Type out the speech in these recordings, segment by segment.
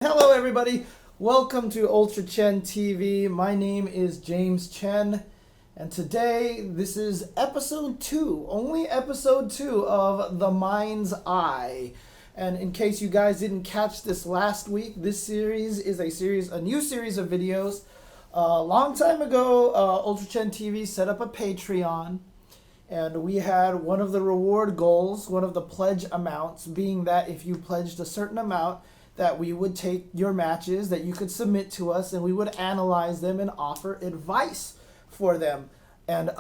Hello everybody, welcome to UltraChenTV. My name is James Chen, and today this is episode 2, only episode 2 of The Mind's Eye. And in case you guys didn't catch this last week, this series is a new series of videos. A long time ago, UltraChenTV set up a Patreon, and we had one of the reward goals, one of the pledge amounts, being that if you pledged a certain amount, that we would take your matches that you could submit to us and we would analyze them and offer advice for them. And that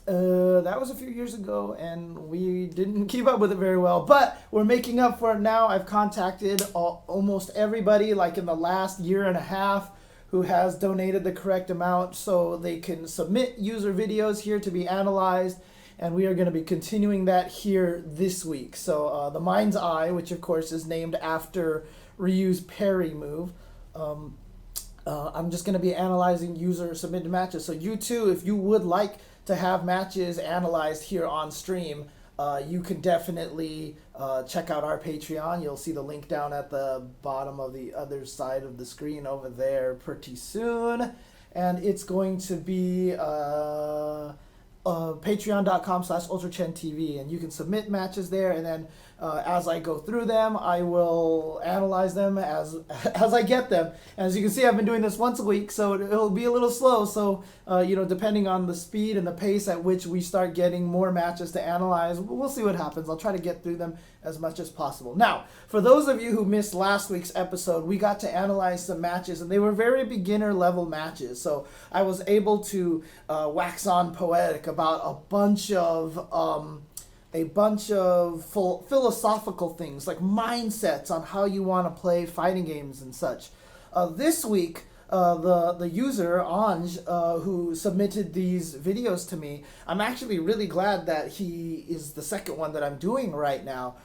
was a few years ago and we didn't keep up with it very well, but we're making up for it now. I've contacted almost everybody, like in the last year and a half, who has donated the correct amount so they can submit user videos here to be analyzed. And we are going to be continuing that here this week. So the Mind's Eye, which of course is named after Ryu's parry move. I'm just going to be analyzing user submitted matches. So you too, if you would like to have matches analyzed here on stream, you can definitely check out our Patreon. You'll see the link down at the bottom of the other side of the screen over there pretty soon. And it's going to be patreon.com/UltraChenTV, and you can submit matches there, and then as I go through them, I will analyze them as I get them. And as you can see, I've been doing this once a week, so it'll be a little slow. So depending on the speed and the pace at which we start getting more matches to analyze, we'll see what happens. I'll try to get through them as much as possible. Now, for those of you who missed last week's episode, we got to analyze some matches, and they were very beginner level matches. So I was able to wax on poetic about a bunch of philosophical things, like mindsets on how you want to play fighting games and such. This week, the user, Ange, who submitted these videos to me, I'm actually really glad that he is the second one that I'm doing right now,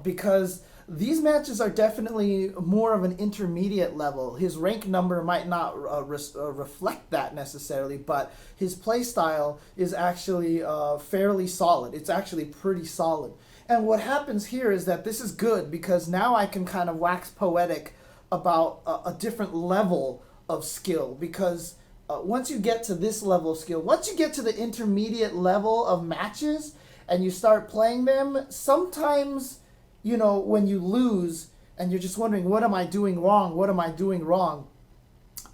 because these matches are definitely more of an intermediate level. His rank number might not reflect that necessarily, but his play style is actually fairly solid. It's actually pretty solid. And what happens here is that this is good because now I can kind of wax poetic about a different level of skill, because once you get to this level of skill, once you get to the intermediate level of matches and you start playing them, sometimes when you lose and you're just wondering, what am I doing wrong? What am I doing wrong?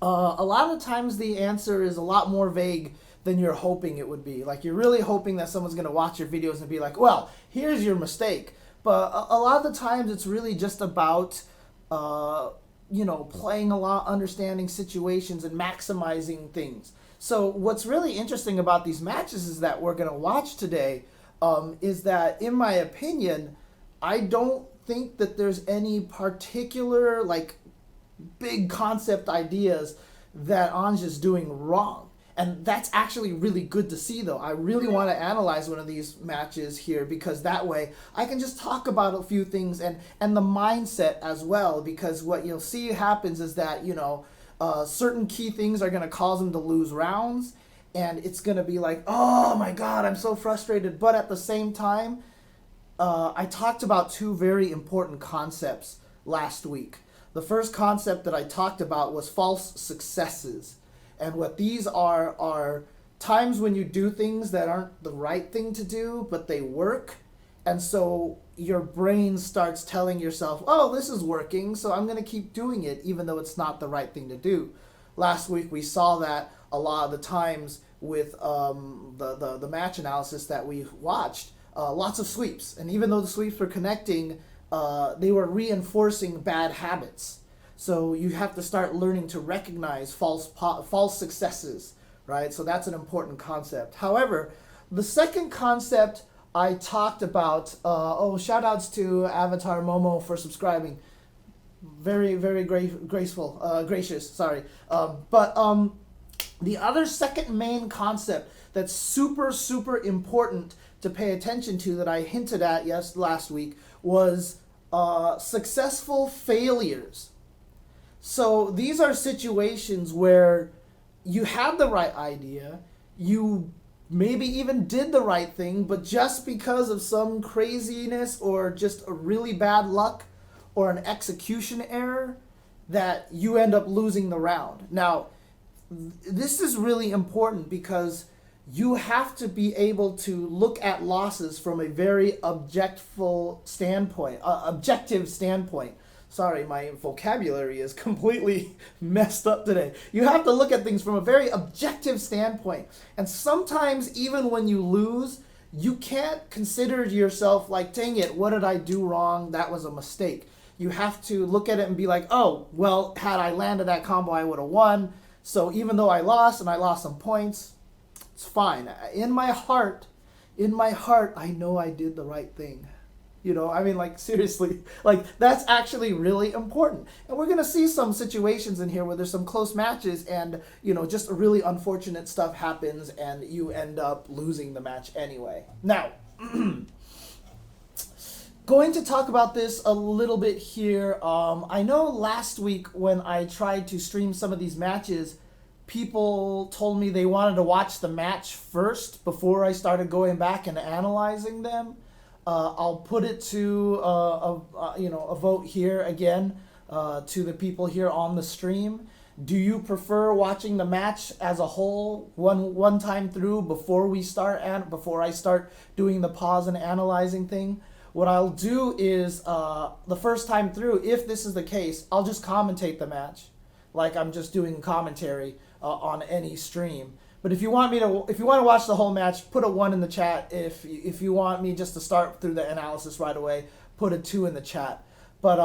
A lot of times the answer is a lot more vague than you're hoping it would be. Like, you're really hoping that someone's going to watch your videos and be like, well, here's your mistake. But a lot of the times it's really just about, playing a lot, understanding situations and maximizing things. So what's really interesting about these matches is that we're going to watch today is that, in my opinion, I don't think that there's any particular, big concept ideas that Ange is doing wrong. And that's actually really good to see, though. I really want to analyze one of these matches here, because that way I can just talk about a few things and the mindset as well, because what you'll see happens is that, certain key things are going to cause him to lose rounds, and it's going to be like, oh my God, I'm so frustrated. But at the same time, I talked about two very important concepts last week. The first concept that I talked about was false successes. And what these are times when you do things that aren't the right thing to do, but they work. And so your brain starts telling yourself, oh, this is working, so I'm going to keep doing it, even though it's not the right thing to do. Last week we saw that a lot of the times with the match analysis that we watched. Lots of sweeps, and even though the sweeps were connecting, they were reinforcing bad habits. So you have to start learning to recognize false successes, right? So that's an important concept. However, the second concept I talked about, shout outs to Avatar Momo for subscribing. Very, very gracious, sorry. But the other second main concept that's super, super important to pay attention to, that I hinted at last week, was successful failures. So these are situations where you had the right idea, you maybe even did the right thing, but just because of some craziness or just a really bad luck or an execution error, that you end up losing the round. Now, this is really important because you have to be able to look at losses from a very objective standpoint. Sorry, my vocabulary is completely messed up today. You have to look at things from a very objective standpoint. And sometimes even when you lose, you can't consider yourself like, dang it, what did I do wrong? That was a mistake. You have to look at it and be like, oh, well, had I landed that combo, I would have won. So even though I lost and I lost some points, it's fine. In my heart, I know I did the right thing. You know, I mean, like, seriously, like, that's actually really important. And we're going to see some situations in here where there's some close matches and, you know, just really unfortunate stuff happens and you end up losing the match anyway. Now, going to talk about this a little bit here. I know last week when I tried to stream some of these matches, people told me they wanted to watch the match first before I started going back and analyzing them. I'll put it to a vote here again to the people here on the stream. Do you prefer watching the match as a whole one time through before I start doing the pause and analyzing thing? What I'll do is the first time through, if this is the case, I'll just commentate the match, like I'm just doing commentary on any stream. But if you want to watch the whole match, put a 1 in the chat. If you want me just to start through the analysis right away, put a 2 in the chat. But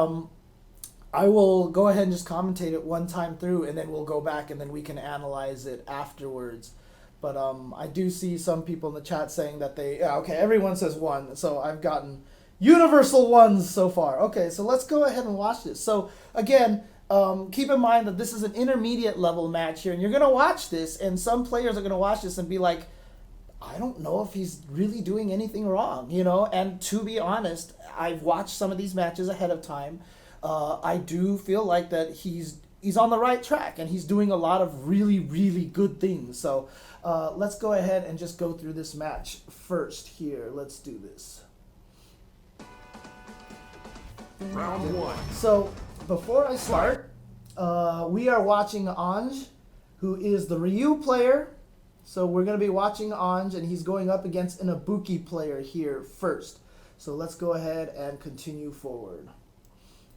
I will go ahead and just commentate it one time through, and then we'll go back and then we can analyze it afterwards. But I do see some people in the chat saying that okay, everyone says 1, so I've gotten universal 1s so far. Okay, so let's go ahead and watch this. So again, keep in mind that this is an intermediate level match here, and you're going to watch this, and some players are going to watch this and be like, I don't know if he's really doing anything wrong, you know? And to be honest, I've watched some of these matches ahead of time. I do feel like that he's on the right track, and he's doing a lot of really, really good things. So let's go ahead and just go through this match first here. Let's do this. Round 1. So before I start, we are watching Ange, who is the Ryu player. So we're going to be watching Ange, and he's going up against an Ibuki player here first. So let's go ahead and continue forward.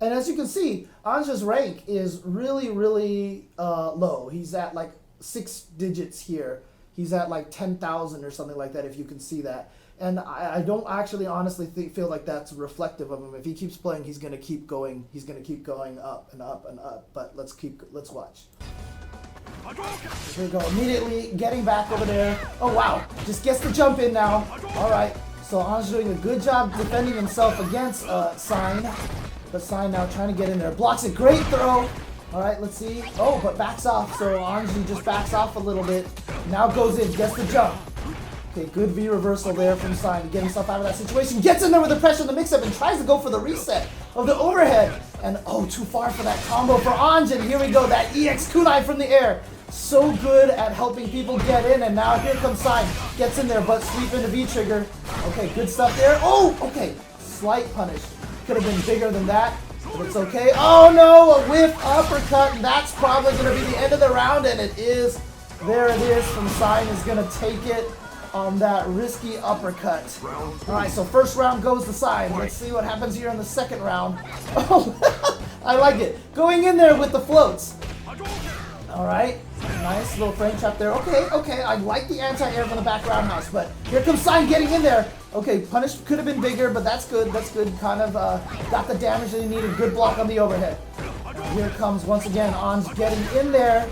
And as you can see, Ange's rank is really, really low. He's at like 6 digits here. He's at like 10,000 or something like that, if you can see that. And I don't actually honestly feel like that's reflective of him. If he keeps playing, he's going to keep going. He's going to keep going up and up and up. But let's watch. Here we go. Immediately getting back over there. Oh, wow. Just gets the jump in now. All right. So Ange doing a good job defending himself against Sign. But Sign now trying to get in there. Blocks it. Great throw. All right, let's see. Oh, but backs off. So Ange just backs off a little bit. Now goes in. Gets the jump. Okay, good V reversal there from Sign to get himself out of that situation. Gets in there with the pressure in the mix-up and tries to go for the reset of the overhead. And oh, too far for that combo for Ange. And here we go, that EX kunai from the air. So good at helping people get in. And now here comes Sign. Gets in there, but sweep into V-trigger. Okay, good stuff there. Oh, okay. Slight punish. Could have been bigger than that, but it's okay. Oh no, a whiff uppercut. And that's probably going to be the end of the round. And it is. There it is from Sign is going to take it on that risky uppercut. Alright, so first round goes to Sign. Let's see what happens here in the second round. Oh, I like it. Going in there with the floats. Alright, nice little frame trap there. Okay, I like the anti-air from the back roundhouse, but here comes Sign getting in there. Okay, punish could have been bigger, but that's good. Kind of got the damage that he needed. Good block on the overhead. Here comes, once again, Ange getting in there.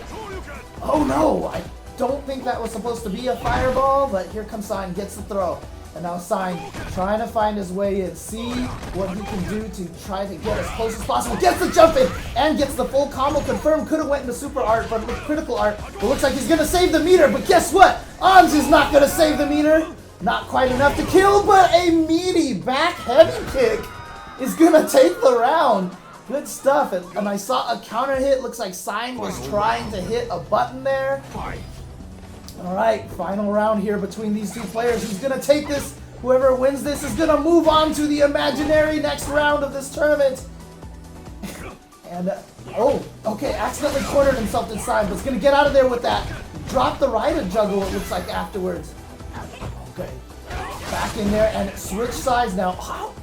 Oh no, I don't think that was supposed to be a fireball, but here comes Sign, gets the throw. And now Sign trying to find his way in, see what he can do to try to get as close as possible. Gets the jump in and gets the full combo confirmed. Could have went into super art, but with critical art. It looks like he's going to save the meter, but guess what? Ange is not going to save the meter. Not quite enough to kill, but a meaty back heavy kick is going to take the round. Good stuff. And I saw a counter hit. Looks like Sign was trying to hit a button there. Alright, final round here between these two players. Who's going to take this? Whoever wins this is going to move on to the imaginary next round of this tournament. And, oh, okay, accidentally cornered himself inside, but he's going to get out of there with that. Drop the Rida juggle, it looks like, afterwards. Okay, back in there and switch sides now. Oh,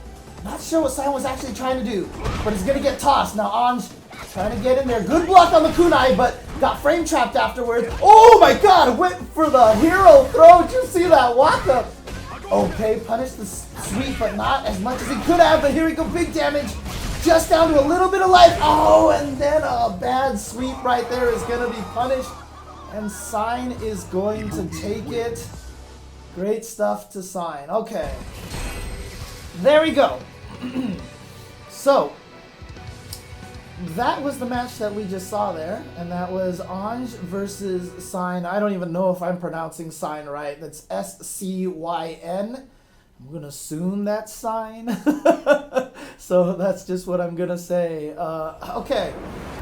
not sure what Sign was actually trying to do, but he's going to get tossed. Now Ange trying to get in there. Good block on the kunai, but got frame trapped afterwards. Oh my god, went for the hero throw. Did you see that walk up? Okay, punished the sweep, but not as much as he could have, but here we go, big damage. Just down to a little bit of life. Oh, and then a bad sweep right there is going to be punished. And Sign is going to take it. Great stuff to Sign. Okay. There we go. So, that was the match that we just saw there. And that was Ange versus Sign. I don't even know if I'm pronouncing Sign right. That's S-C-Y-N. I'm going to assume that's Sign. So that's just what I'm going to say. Okay,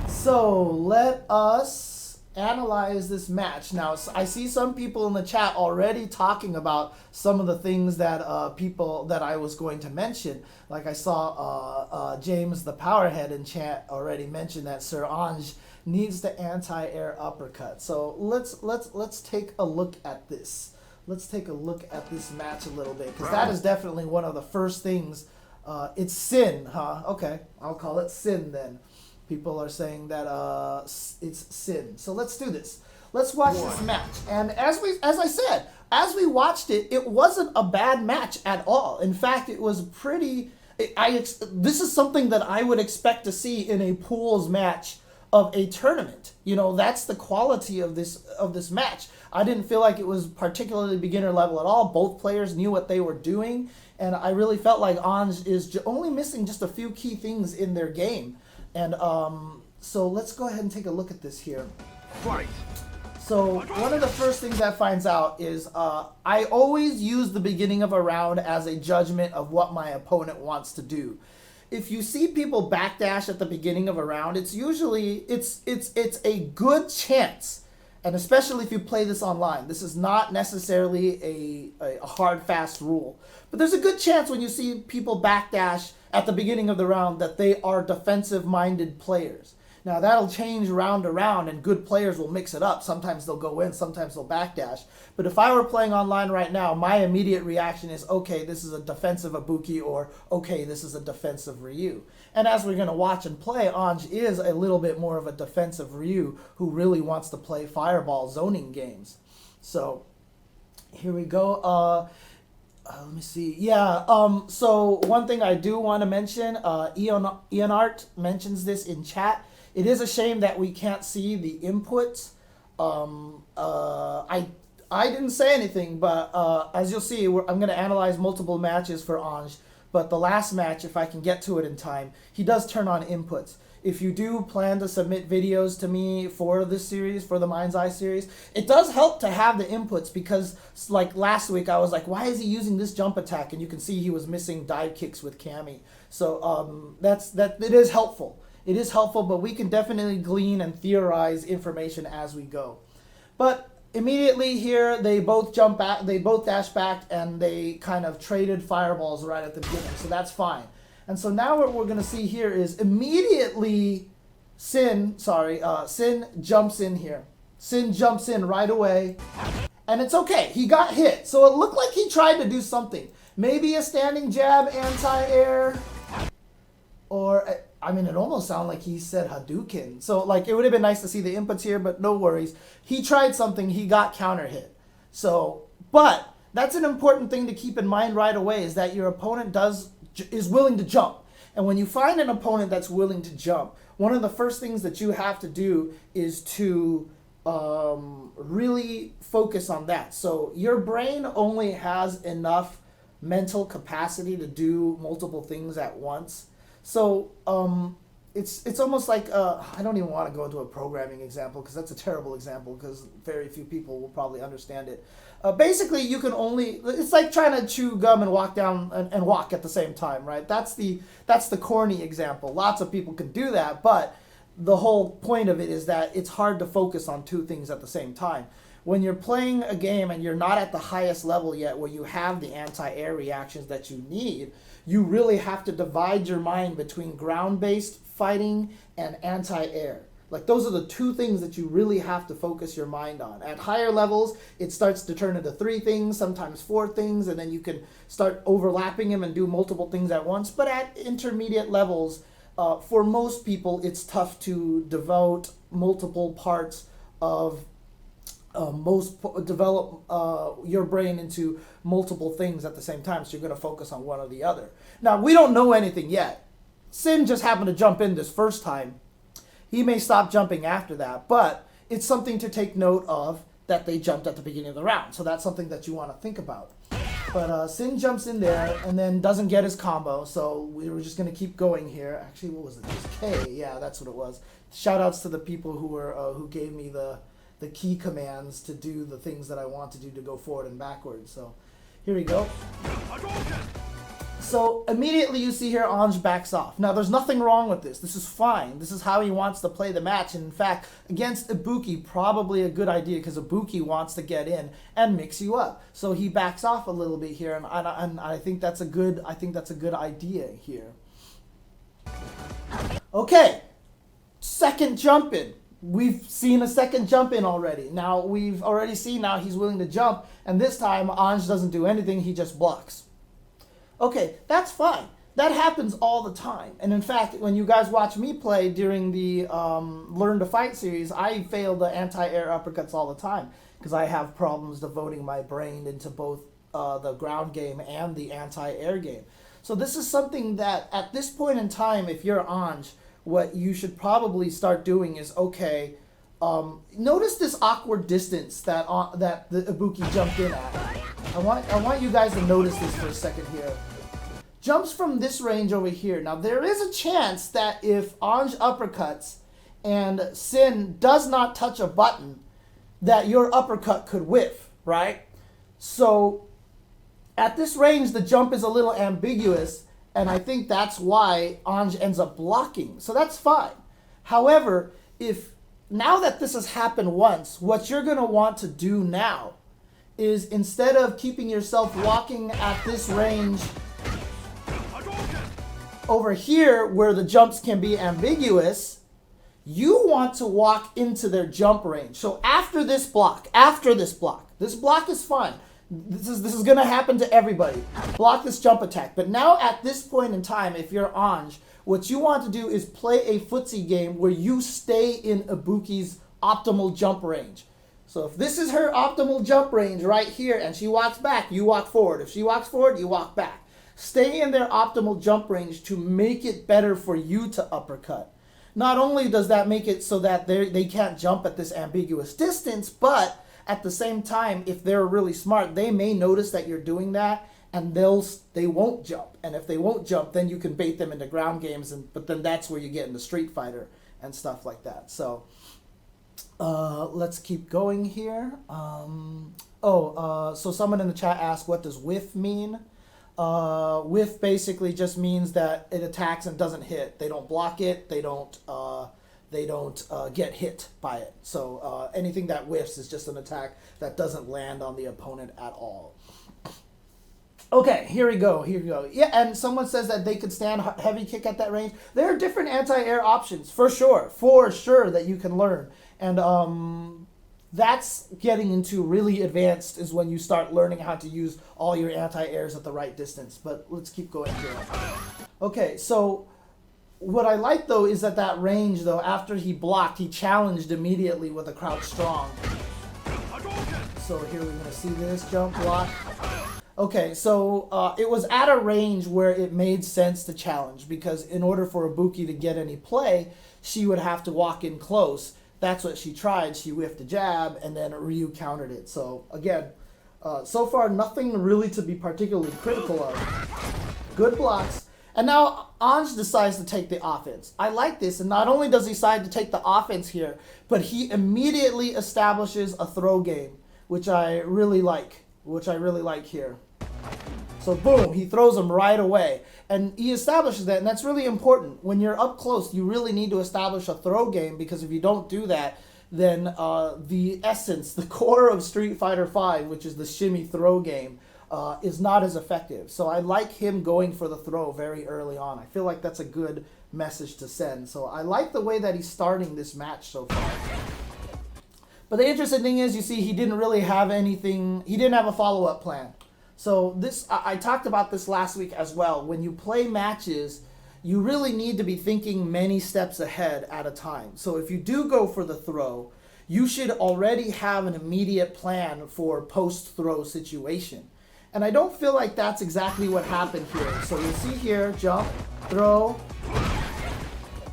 so let us analyze this match. Now, I see some people in the chat already talking about some of the things that people that I was going to mention. Like I saw James the Powerhead in chat already mention that Sir Ange needs the anti-air uppercut. So let's take a look at this. Let's take a look at this match a little bit, because that is definitely one of the first things. It's sin, huh? Okay, I'll call it sin then. People are saying that it's sin. So let's do this. Let's watch this match. And as I said, as we watched it, it wasn't a bad match at all. In fact, it was pretty. This is something that I would expect to see in a pools match of a tournament. You know, that's the quality of this match. I didn't feel like it was particularly beginner level at all. Both players knew what they were doing, and I really felt like Ange is only missing just a few key things in their game. And so let's go ahead and take a look at this here. Fight. So one of the first things that finds out is I always use the beginning of a round as a judgment of what my opponent wants to do. If you see people backdash at the beginning of a round, it's usually it's a good chance, and especially if you play this online. This is not necessarily a hard fast rule, but there's a good chance when you see people backdash at the beginning of the round that they are defensive minded players. Now that'll change round to round, and good players will mix it up. Sometimes they'll go in, sometimes they'll backdash. But if I were playing online right now, my immediate reaction is, okay, this is a defensive Ibuki, or okay, this is a defensive Ryu. And as we're going to watch and play, Ange is a little bit more of a defensive Ryu who really wants to play fireball zoning games. So here we go. Let me see. Yeah, so one thing I do want to mention, Ian Art mentions this in chat. It is a shame that we can't see the inputs. I didn't say anything, but as you'll see, I'm going to analyze multiple matches for Ange. But the last match, if I can get to it in time, he does turn on inputs. If you do plan to submit videos to me for this series, for the Mind's Eye series, it does help to have the inputs, because like last week I was like, why is he using this jump attack? And you can see he was missing dive kicks with Cammy. So it is helpful. It is helpful, but we can definitely glean and theorize information as we go. But immediately here, they both jump back, they both dash back, and they kind of traded fireballs right at the beginning. So that's fine. And so now what we're going to see here is immediately Sin jumps in here. Sin jumps in right away. And it's okay. He got hit. So it looked like he tried to do something. Maybe a standing jab, anti-air. Or, I mean, it almost sounded like he said Hadouken. So, like, it would have been nice to see the inputs here, but no worries. He tried something. He got counter hit. So, but that's an important thing to keep in mind right away, is that your opponent is willing to jump. And when you find an opponent that's willing to jump, one of the first things that you have to do is to really focus on that. So your brain only has enough mental capacity to do multiple things at once. So it's almost like, I don't even want to go into a programming example, because that's a terrible example, because very few people will probably understand it. Basically, you can only, it's like trying to chew gum and walk down and walk at the same time, right? That's the corny example. Lots of people can do that, but the whole point of it is that it's hard to focus on two things at the same time. When you're playing a game and you're not at the highest level yet, where you have the anti-air reactions that you need, you really have to divide your mind between ground-based fighting and anti-air. Like those are the two things that you really have to focus your mind on. At higher levels, it starts to turn into 3 things, sometimes 4 things, and then you can start overlapping them and do multiple things at once. But at intermediate levels, for most people, it's tough to devote multiple parts of develop your brain into multiple things at the same time. So you're going to focus on one or the other. Now, we don't know anything yet. Sin just happened to jump in this first time. He may stop jumping after that, but it's something to take note of that they jumped at the beginning of the round. So that's something that you want to think about. But Sin jumps in there and then doesn't get his combo, so we were just going to keep going here. Actually, what was it? It was K. Yeah, that's what it was. Shout outs to the people who gave me the key commands to do the things that I want to do to go forward and backwards. So here we go. So immediately you see here Ange backs off. Now there's nothing wrong with this. This is fine. This is how he wants to play the match. And in fact, against Ibuki, probably a good idea because Ibuki wants to get in and mix you up. So he backs off a little bit here, and I think that's a good idea here. Okay, second jump in. We've seen a second jump in already. Now we've already seen now he's willing to jump, and this time Ange doesn't do anything. He just blocks. Okay, that's fine. That happens all the time. And in fact, when you guys watch me play during the Learn to Fight series, I fail the anti-air uppercuts all the time because I have problems devoting my brain into both the ground game and the anti-air game. So this is something that at this point in time, if you're Ange, what you should probably start doing is, okay, notice this awkward distance that the Ibuki jumped in at. I want you guys to notice this for a second here. Jumps from this range over here. Now there is a chance that if Ange uppercuts and Sin does not touch a button, that your uppercut could whiff, right? So at this range, the jump is a little ambiguous, and I think that's why Ange ends up blocking. So that's fine. However, now that this has happened once, what you're going to want to do now is instead of keeping yourself walking at this range over here where the jumps can be ambiguous, you want to walk into their jump range. So after this block this block is fine. This is going to happen to everybody. Block this jump attack. But now at this point in time, if you're Ange, what you want to do is play a footsie game where you stay in Ibuki's optimal jump range. So if this is her optimal jump range right here and she walks back, you walk forward. If she walks forward, you walk back. Stay in their optimal jump range to make it better for you to uppercut. Not only does that make it so that they can't jump at this ambiguous distance, but at the same time, if they're really smart, they may notice that you're doing that and they won't jump. And if they won't jump, then you can bait them into ground games, but then that's where you get into Street Fighter and stuff like that. So let's keep going here. So someone in the chat asked, what does whiff mean? Whiff basically just means that it attacks and doesn't hit. They don't block it. They don't get hit by it. So anything that whiffs is just an attack that doesn't land on the opponent at all. Okay, here we go. Yeah, and someone says that they could stand heavy kick at that range. There are different anti-air options for sure that you can learn. And that's getting into really advanced is when you start learning how to use all your anti-airs at the right distance. But let's keep going here. Okay, so what I like though is that range though, after he blocked, he challenged immediately with a crouch strong. So here we're gonna see this jump block. Okay, so it was at a range where it made sense to challenge because in order for Ibuki to get any play, she would have to walk in close. That's what she tried. She whiffed a jab, and then Ryu countered it. So, again, so far, nothing really to be particularly critical of. Good blocks. And now, Ange decides to take the offense. I like this, and not only does he decide to take the offense here, but he immediately establishes a throw game, which I really like here. So, boom, he throws him right away. And he establishes that, and that's really important. When you're up close, you really need to establish a throw game, because if you don't do that, then the essence, the core of Street Fighter V, which is the shimmy throw game, is not as effective. So I like him going for the throw very early on. I feel like that's a good message to send. So I like the way that he's starting this match so far. But the interesting thing is, you see, he didn't really have anything. He didn't have a follow-up plan. So this, I talked about this last week as well. When you play matches, you really need to be thinking many steps ahead at a time. So if you do go for the throw, you should already have an immediate plan for post-throw situation. And I don't feel like that's exactly what happened here. So you'll see here, jump, throw,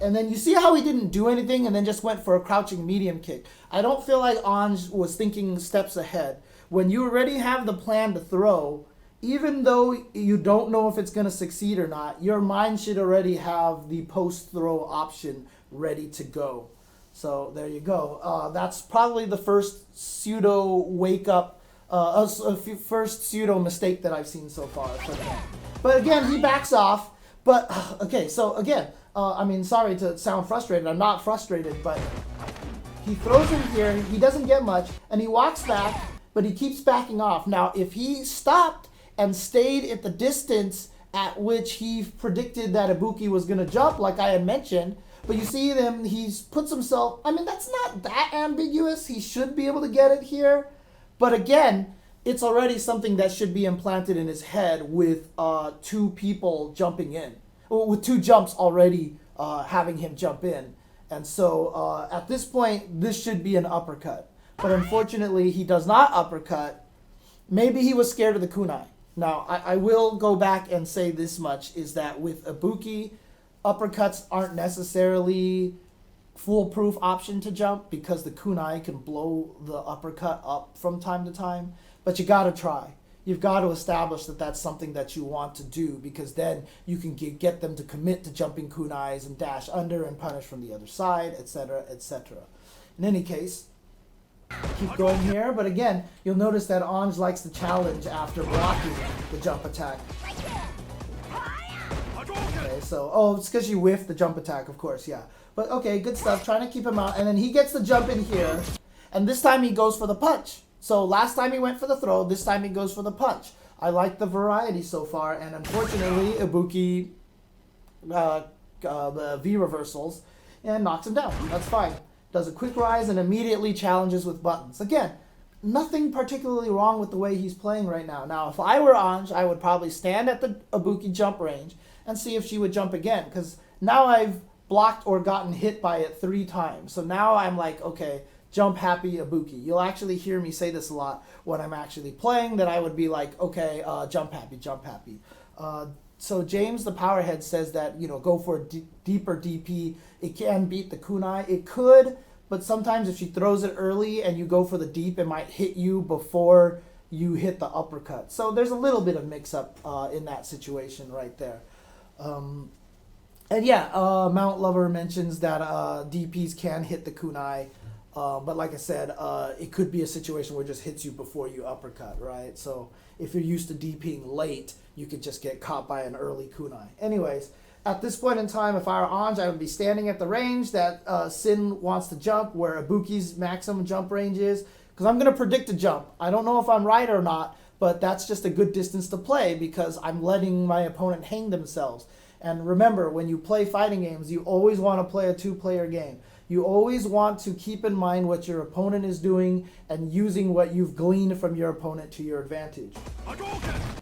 and then you see how he didn't do anything and then just went for a crouching medium kick. I don't feel like Ange was thinking steps ahead. When you already have the plan to throw, even though you don't know if it's going to succeed or not, your mind should already have the post-throw option ready to go. So there you go. That's probably the first pseudo wake-up, first pseudo mistake that I've seen so far. But again, he backs off. But, okay, so again, I mean, sorry to sound frustrated. I'm not frustrated, but he throws in here. He doesn't get much, and he walks back, but he keeps backing off. Now, if he stopped and stayed at the distance at which he predicted that Ibuki was going to jump, like I had mentioned, but you see him, he puts himself, I mean, that's not that ambiguous. He should be able to get it here. But again, it's already something that should be implanted in his head with two people jumping in, with two jumps already having him jump in. And so at this point, this should be an uppercut. But unfortunately, he does not uppercut. Maybe he was scared of the kunai. Now, I will go back and say this much, is that with Ibuki, uppercuts aren't necessarily foolproof option to jump because the kunai can blow the uppercut up from time to time. But you got to try. You've got to establish that that's something that you want to do, because then you can get them to commit to jumping kunais and dash under and punish from the other side, etc., etc. In any case, keep going here. But again, you'll notice that Ange likes the challenge after blocking the jump attack. Okay, so, oh, it's because you whiffed the jump attack, of course, yeah. But okay, good stuff. Trying to keep him out. And then he gets the jump in here. And this time he goes for the punch. So last time he went for the throw, this time he goes for the punch. I like the variety so far, and unfortunately, Ibuki the V reversals and knocks him down. That's fine. Does a quick rise and immediately challenges with buttons. Again, nothing particularly wrong with the way he's playing right now. Now, if I were Ange, I would probably stand at the Ibuki jump range and see if she would jump again, because now I've blocked or gotten hit by it 3 times. So now I'm like, okay, jump happy Ibuki. You'll actually hear me say this a lot when I'm actually playing, that I would be like, okay, jump happy, jump happy. So James the Powerhead says that, you know, go for a deeper DP. It can beat the kunai. It could, but sometimes if she throws it early and you go for the deep, it might hit you before you hit the uppercut. So there's a little bit of mix-up in that situation right there. And yeah, Mount Lover mentions that DPs can hit the kunai. But like I said, it could be a situation where it just hits you before you uppercut, right? So if you're used to DPing late, you could just get caught by an early kunai. Anyways, at this point in time, if I were Ange, I would be standing at the range that Sin wants to jump, where Ibuki's maximum jump range is, because I'm going to predict a jump. I don't know if I'm right or not, but that's just a good distance to play because I'm letting my opponent hang themselves. And remember, when you play fighting games, you always want to play a 2-player game. You always want to keep in mind what your opponent is doing and using what you've gleaned from your opponent to your advantage.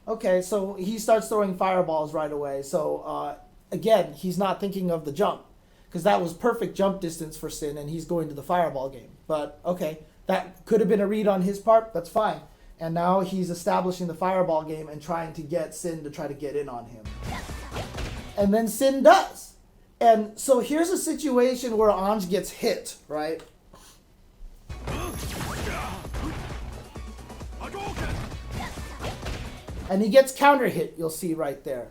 Okay, so he starts throwing fireballs right away. So again, he's not thinking of the jump, because that was perfect jump distance for Sin, and he's going to the fireball game. But okay, that could have been a read on his part. That's fine. And now he's establishing the fireball game and trying to get Sin to try to get in on him. And then Sin does. And so here's a situation where Ange gets hit, right? And he gets counter hit, you'll see right there.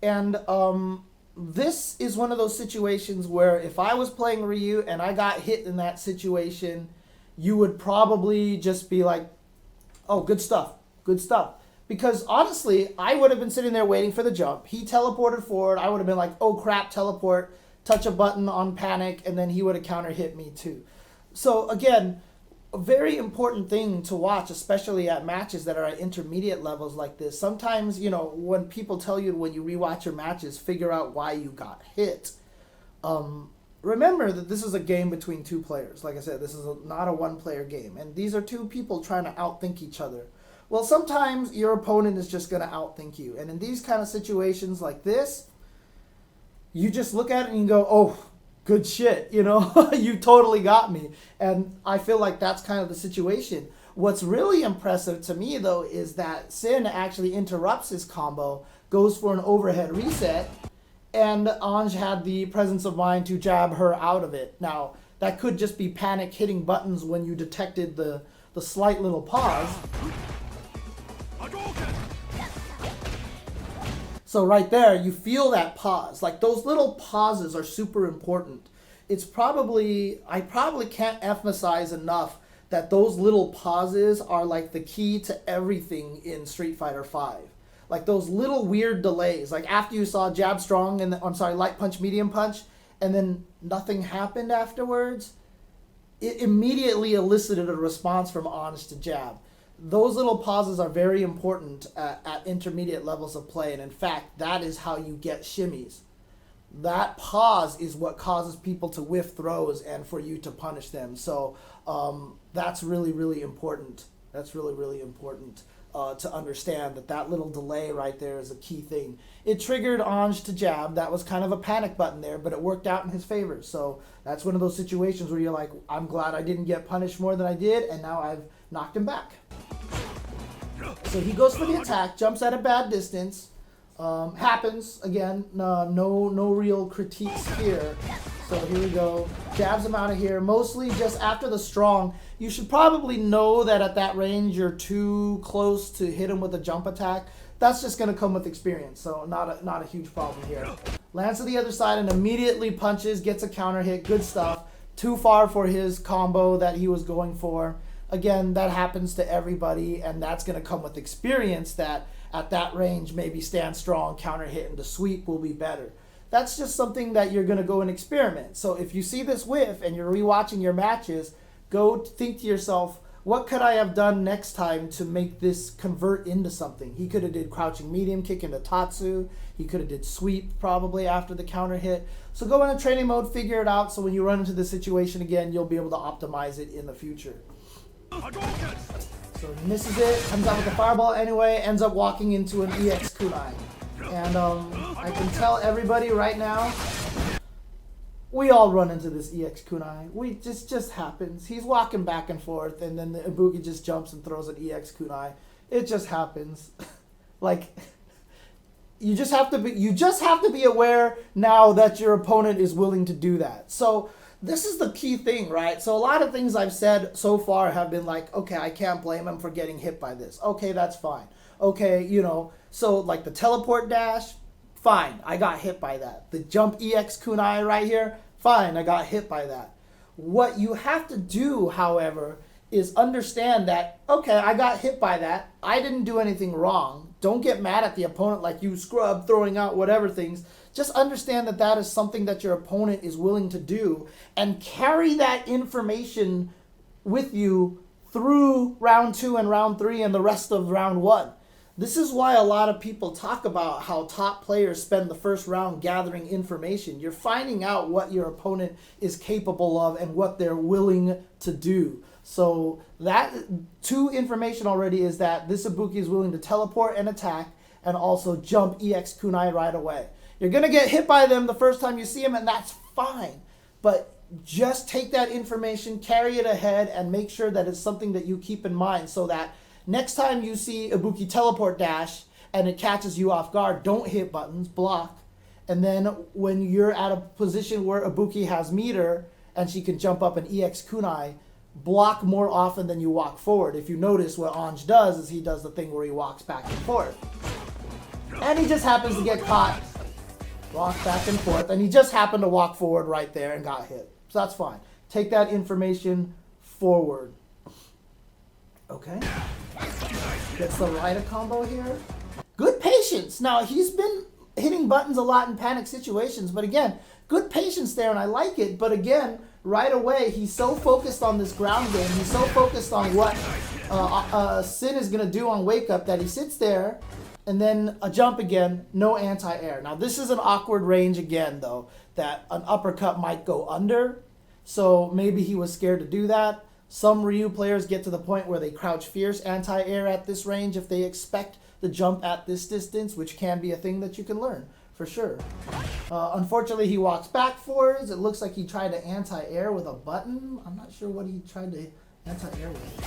And this is one of those situations where if I was playing Ryu and I got hit in that situation, you would probably just be like, oh, good stuff, good stuff. Because honestly, I would have been sitting there waiting for the jump. He teleported forward. I would have been like, oh crap, teleport, touch a button on panic, and then he would have counter hit me too. So again, a very important thing to watch, especially at matches that are at intermediate levels like this. Sometimes, you know, when people tell you when you rewatch your matches, figure out why you got hit. Remember that this is a game between two players. Like I said, this is not a one-player game. And these are two people trying to outthink each other. Well, sometimes your opponent is just going to outthink you. And in these kind of situations like this, you just look at it and you go, oh, good shit, you know, you totally got me. And I feel like that's kind of the situation. What's really impressive to me, though, is that Sin actually interrupts his combo, goes for an overhead reset, and Ange had the presence of mind to jab her out of it. Now, that could just be panic hitting buttons when you detected the slight little pause. So right there, you feel that pause. Like, those little pauses are super important. It's probably, I probably can't emphasize enough that those little pauses are like the key to everything in Street Fighter V. Like those little weird delays. Like after you saw jab strong and light punch, medium punch, and then nothing happened afterwards, it immediately elicited a response from Ange to jab. Those little pauses are very important at intermediate levels of play, and in fact, that is how you get shimmies. That pause is what causes people to whiff throws and for you to punish them. So that's really, really important. That's really, really important to understand that little delay right there is a key thing. It triggered Ange to jab. That was kind of a panic button there, but it worked out in his favor. So that's one of those situations where you're like, I'm glad I didn't get punished more than I did, and now I've knocked him back. So he goes for the attack, jumps at a bad distance. Happens again. No real critiques here. So here we go. Jabs him out of here. Mostly just after the strong. You should probably know that at that range you're too close to hit him with a jump attack. That's just going to come with experience. So not a huge problem here. Lands to the other side and immediately punches. Gets a counter hit. Good stuff. Too far for his combo that he was going for. Again, that happens to everybody, and that's going to come with experience that at that range, maybe stand strong, counter hit, and the sweep will be better. That's just something that you're going to go and experiment. So if you see this whiff and you're rewatching your matches, go think to yourself, what could I have done next time to make this convert into something? He could have did crouching medium kick into Tatsu. He could have did sweep probably after the counter hit. So go into training mode, figure it out, so when you run into this situation again, you'll be able to optimize it in the future. So he misses it, comes out with the fireball anyway, ends up walking into an EX kunai. And I can tell everybody right now, we all run into this EX kunai. Just happens. He's walking back and forth, and then the Ibuki just jumps and throws an EX kunai. It just happens. Like, you just have to be aware now that your opponent is willing to do that. So this is the key thing, right? So a lot of things I've said so far have been like, okay, I can't blame him for getting hit by this. Okay, that's fine. Okay, you know, so like the teleport dash, fine, I got hit by that. The jump EX kunai right here, fine, I got hit by that. What you have to do, however, is understand that, okay, I got hit by that. I didn't do anything wrong. Don't get mad at the opponent like you scrub, throwing out whatever things. Just understand that that is something that your opponent is willing to do, and carry that information with you through round 2 and round 3 and the rest of round 1. This is why a lot of people talk about how top players spend the first round gathering information. You're finding out what your opponent is capable of and what they're willing to do. So that 2 information already is that this Ibuki is willing to teleport and attack and also jump EX kunai right away. You're going to get hit by them the first time you see them, and that's fine. But just take that information, carry it ahead, and make sure that it's something that you keep in mind so that next time you see Ibuki teleport dash and it catches you off guard, don't hit buttons, block. And then when you're at a position where Ibuki has meter and she can jump up an EX kunai, block more often than you walk forward. If you notice, what Ange does is he does the thing where he walks back and forth. And he just happens to get caught. Walk back and forth, and he just happened to walk forward right there and got hit. So that's fine. Take that information forward. Okay. Gets the Rida combo here. Good patience. Now, he's been hitting buttons a lot in panic situations, but again, good patience there, and I like it. But again, right away, he's so focused on this ground game. He's so focused on what Sin is going to do on Wake Up that he sits there, and then a jump again, no anti-air. Now, this is an awkward range again, though, that an uppercut might go under. So maybe he was scared to do that. Some Ryu players get to the point where they crouch fierce anti-air at this range if they expect the jump at this distance, which can be a thing that you can learn, for sure. Unfortunately, he walks back forwards. It looks like he tried to anti-air with a button. I'm not sure what he tried to anti-air with.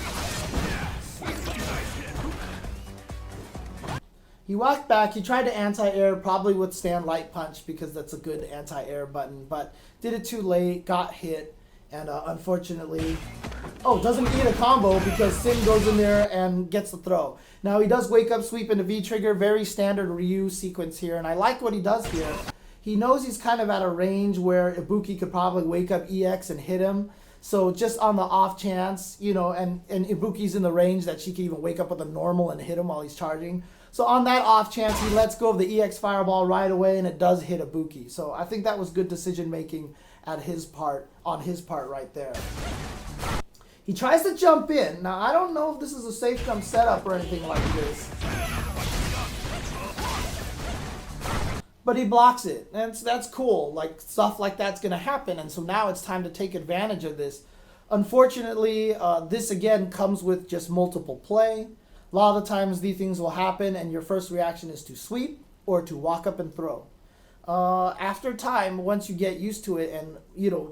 He walked back. He tried to anti-air, probably with stand light punch because that's a good anti-air button, but did it too late, got hit, and unfortunately, doesn't get a combo because Sin goes in there and gets the throw. Now he does wake up sweep into V-trigger, very standard Ryu sequence here, and I like what he does here. He knows he's kind of at a range where Ibuki could probably wake up EX and hit him. So just on the off chance, and Ibuki's in the range that she can even wake up with a normal and hit him while he's charging. So on that off chance, he lets go of the EX fireball right away, and it does hit Ibuki. So I think that was good decision making on his part right there. He tries to jump in. Now, I don't know if this is a safe jump setup or anything like this. But he blocks it, and that's cool. Like, stuff like that's going to happen, and so now it's time to take advantage of this. Unfortunately, this again comes with just multiple play. A lot of the times these things will happen, and your first reaction is to sweep or to walk up and throw. After time, once you get used to it and,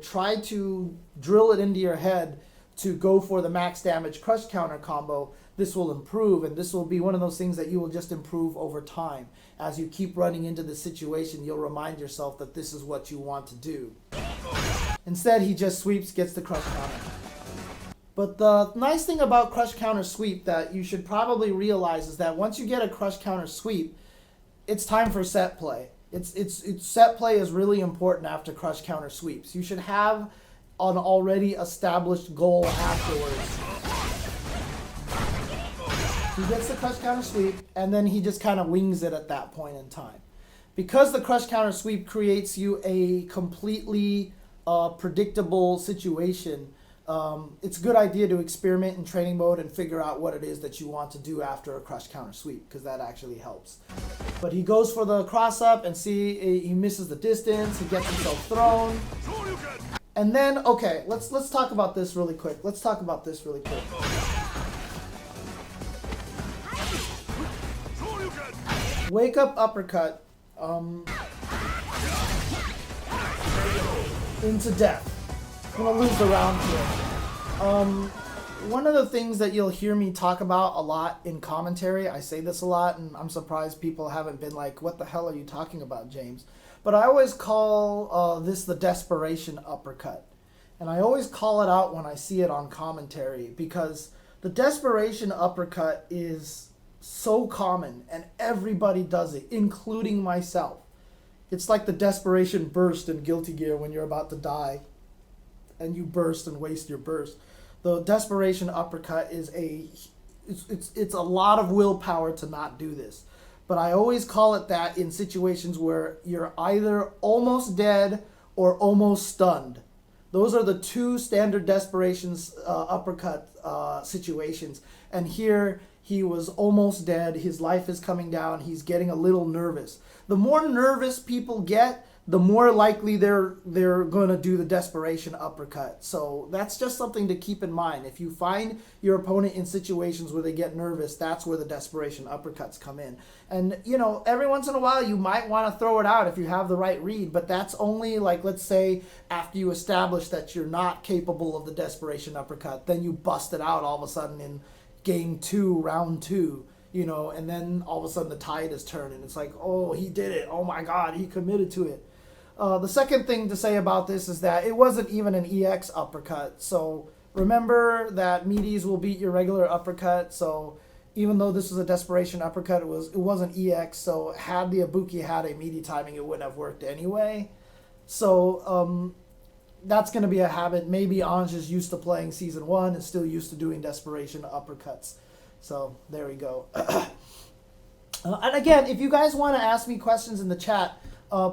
try to drill it into your head to go for the max damage crush counter combo, this will improve, and this will be one of those things that you will just improve over time. As you keep running into the situation, you'll remind yourself that this is what you want to do. Instead, he just sweeps, gets the crush counter. But the nice thing about crush counter sweep that you should probably realize is that once you get a crush counter sweep, it's time for set play. It's set play is really important after crush counter sweeps. You should have an already established goal afterwards. He gets the crush counter sweep, and then he just kind of wings it at that point in time. Because the crush counter sweep creates you a completely predictable situation, it's a good idea to experiment in training mode and figure out what it is that you want to do after a crush counter sweep, because that actually helps. But he goes for the cross up and see he misses the distance, he gets himself thrown. And then, okay, let's talk about this really quick. Wake up uppercut into death. I'm gonna lose the round here. One of the things that you'll hear me talk about a lot in commentary, I say this a lot, and I'm surprised people haven't been like, what the hell are you talking about, James? But I always call this the desperation uppercut. And I always call it out when I see it on commentary, because the desperation uppercut is so common and everybody does it, including myself. It's like the desperation burst in Guilty Gear when you're about to die and you burst and waste your burst. The desperation uppercut is it's a lot of willpower to not do this. But I always call it that in situations where you're either almost dead or almost stunned. Those are the two standard desperations uppercut situations. And here he was almost dead. His life is coming down. He's getting a little nervous. The more nervous people get, the more likely they're going to do the desperation uppercut. So that's just something to keep in mind. If you find your opponent in situations where they get nervous, that's where the desperation uppercuts come in. And, every once in a while you might want to throw it out if you have the right read, but that's only, like, let's say after you establish that you're not capable of the desperation uppercut, then you bust it out all of a sudden in game 2, round 2. And then all of a sudden the tide is turning. It's like, oh, he did it. Oh my God, he committed to it. The second thing to say about this is that it wasn't even an EX uppercut. So remember that meaties will beat your regular uppercut. So even though this was a desperation uppercut, it wasn't EX. So had the Ibuki had a meaty timing, it wouldn't have worked anyway. So that's going to be a habit. Maybe Ange is used to playing Season 1 and still used to doing desperation uppercuts. So there we go. And again, if you guys want to ask me questions in the chat,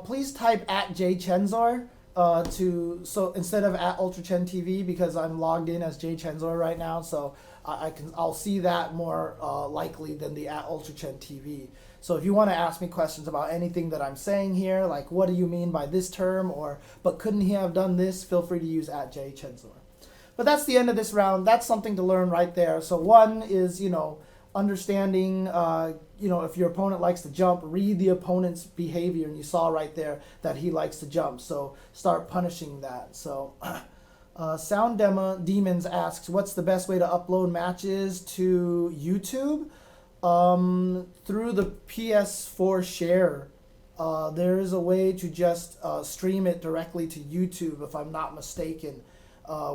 please type @jchensor. so instead of at UltraChenTV, because I'm logged in as jchensor right now, so I'll see that more likely than the at UltraChenTV. So if you want to ask me questions about anything that I'm saying here, like what do you mean by this term, or but couldn't he have done this, feel free to use at jchensor. But that's the end of this round. That's something to learn right there. So one is, understanding, if your opponent likes to jump, read the opponent's behavior, and you saw right there that he likes to jump. So start punishing that. So Sound Demons asks, what's the best way to upload matches to YouTube? Through the PS4 share. There is a way to just stream it directly to YouTube, if I'm not mistaken.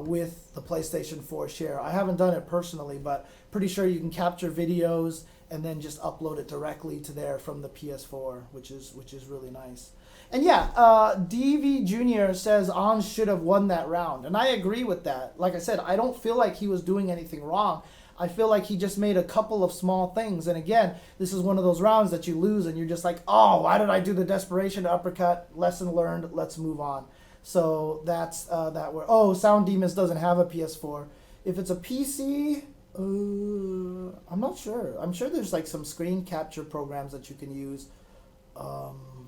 With the PlayStation 4 share. I haven't done it personally, but pretty sure you can capture videos and then just upload it directly to there from the PS4, which is really nice. And yeah, DV Jr. says Ange should have won that round, and I agree with that. Like I said, I don't feel like he was doing anything wrong. I feel like he just made a couple of small things, and again, this is one of those rounds that you lose and you're just like, oh, why did I do the desperation uppercut? Lesson learned, let's move on. So that's that. Sound Demons doesn't have a PS4. If it's a PC, I'm not sure. I'm sure there's like some screen capture programs that you can use. I'm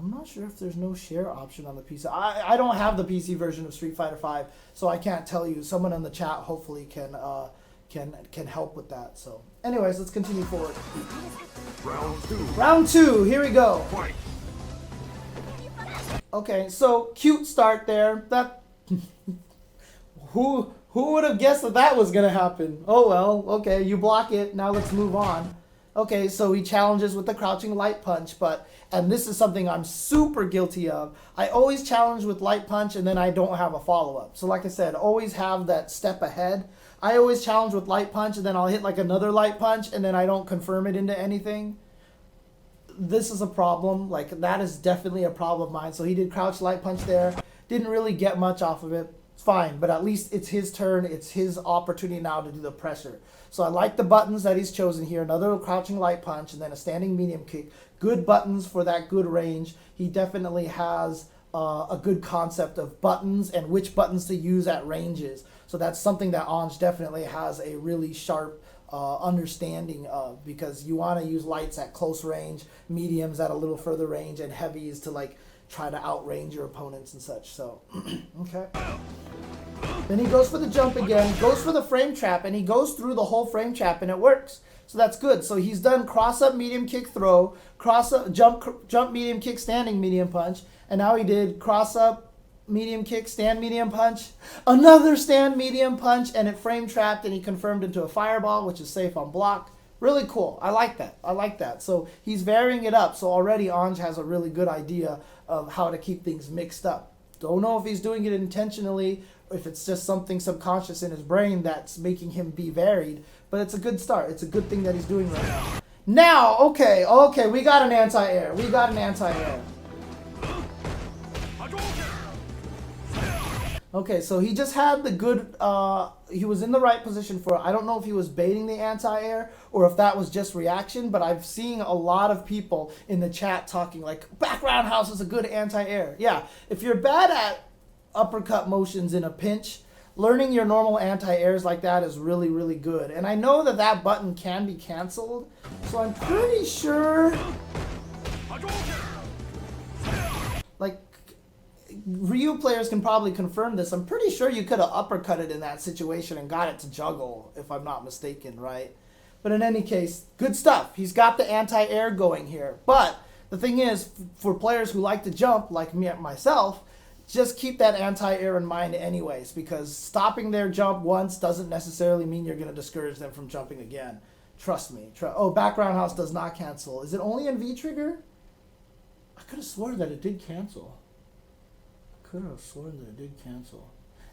not sure if there's no share option on the PC. I don't have the PC version of Street Fighter V, so I can't tell you. Someone in the chat hopefully can help with that. So, anyways, let's continue forward. Round 2. Round 2. Here we go. Fight. Okay, so cute start there. That who would have guessed that was gonna happen? Oh well, okay, you block it. Now let's move on. Okay, so he challenges with the crouching light punch, and this is something I'm super guilty of. I always challenge with light punch and then I don't have a follow-up. So like I said, always have that step ahead. I always challenge with light punch and then I'll hit like another light punch and then I don't confirm it into anything. This is a problem. Like, that is definitely a problem of mine. So he did crouch light punch there. Didn't really get much off of it. It's fine, but at least it's his turn. It's his opportunity now to do the pressure. So I like the buttons that he's chosen here. Another crouching light punch and then a standing medium kick. Good buttons for that good range. He definitely has a good concept of buttons and which buttons to use at ranges. So that's something that Ange definitely has a really sharp understanding of, because you want to use lights at close range, mediums at a little further range, and heavies to like try to outrange your opponents and such. So okay, then he goes for the jump again, goes for the frame trap, and he goes through the whole frame trap and it works. So that's good. So he's done cross up medium kick throw, cross up jump medium kick standing medium punch, and now he did cross up medium kick, stand medium punch, another stand medium punch, and it frame trapped and he confirmed into a fireball, which is safe on block. Really cool. I like that. I like that. So he's varying it up. So already Ange has a really good idea of how to keep things mixed up. Don't know if he's doing it intentionally, or if it's just something subconscious in his brain that's making him be varied, but it's a good start. It's a good thing that he's doing right now. Now, okay, we got an anti-air. We got an anti-air. Okay, so he just had the good, he was in the right position for it. I don't know if he was baiting the anti-air or if that was just reaction, but I've seen a lot of people in the chat talking like, back roundhouse is a good anti-air. Yeah, if you're bad at uppercut motions in a pinch, learning your normal anti-airs like that is really, really good. And I know that that button can be canceled, so I'm pretty sure, like, Ryu players can probably confirm this. I'm pretty sure you could have uppercutted in that situation and got it to juggle, if I'm not mistaken, right? But in any case, good stuff. He's got the anti-air going here. But the thing is, for players who like to jump, like me and myself, just keep that anti-air in mind anyways, because stopping their jump once doesn't necessarily mean you're going to discourage them from jumping again. Trust me. Back roundhouse does not cancel. Is it only in V-trigger? I could have sworn that it did cancel.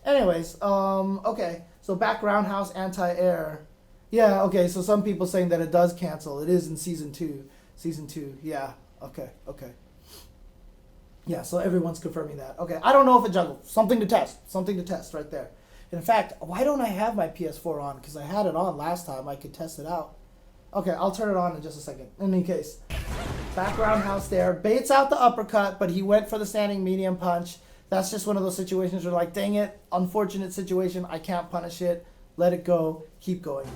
Anyways, okay, so back roundhouse anti-air. Yeah, okay, so some people saying that it does cancel. It is in season 2. Season 2, yeah, okay. Yeah, so everyone's confirming that. Okay, I don't know if it juggles. Something to test right there. In fact, why don't I have my PS4 on? Because I had it on last time. I could test it out. Okay, I'll turn it on in just a second. In any case. Back roundhouse there. Baits out the uppercut, but he went for the standing medium punch. That's just one of those situations where like, dang it, unfortunate situation. I can't punish it. Let it go. Keep going.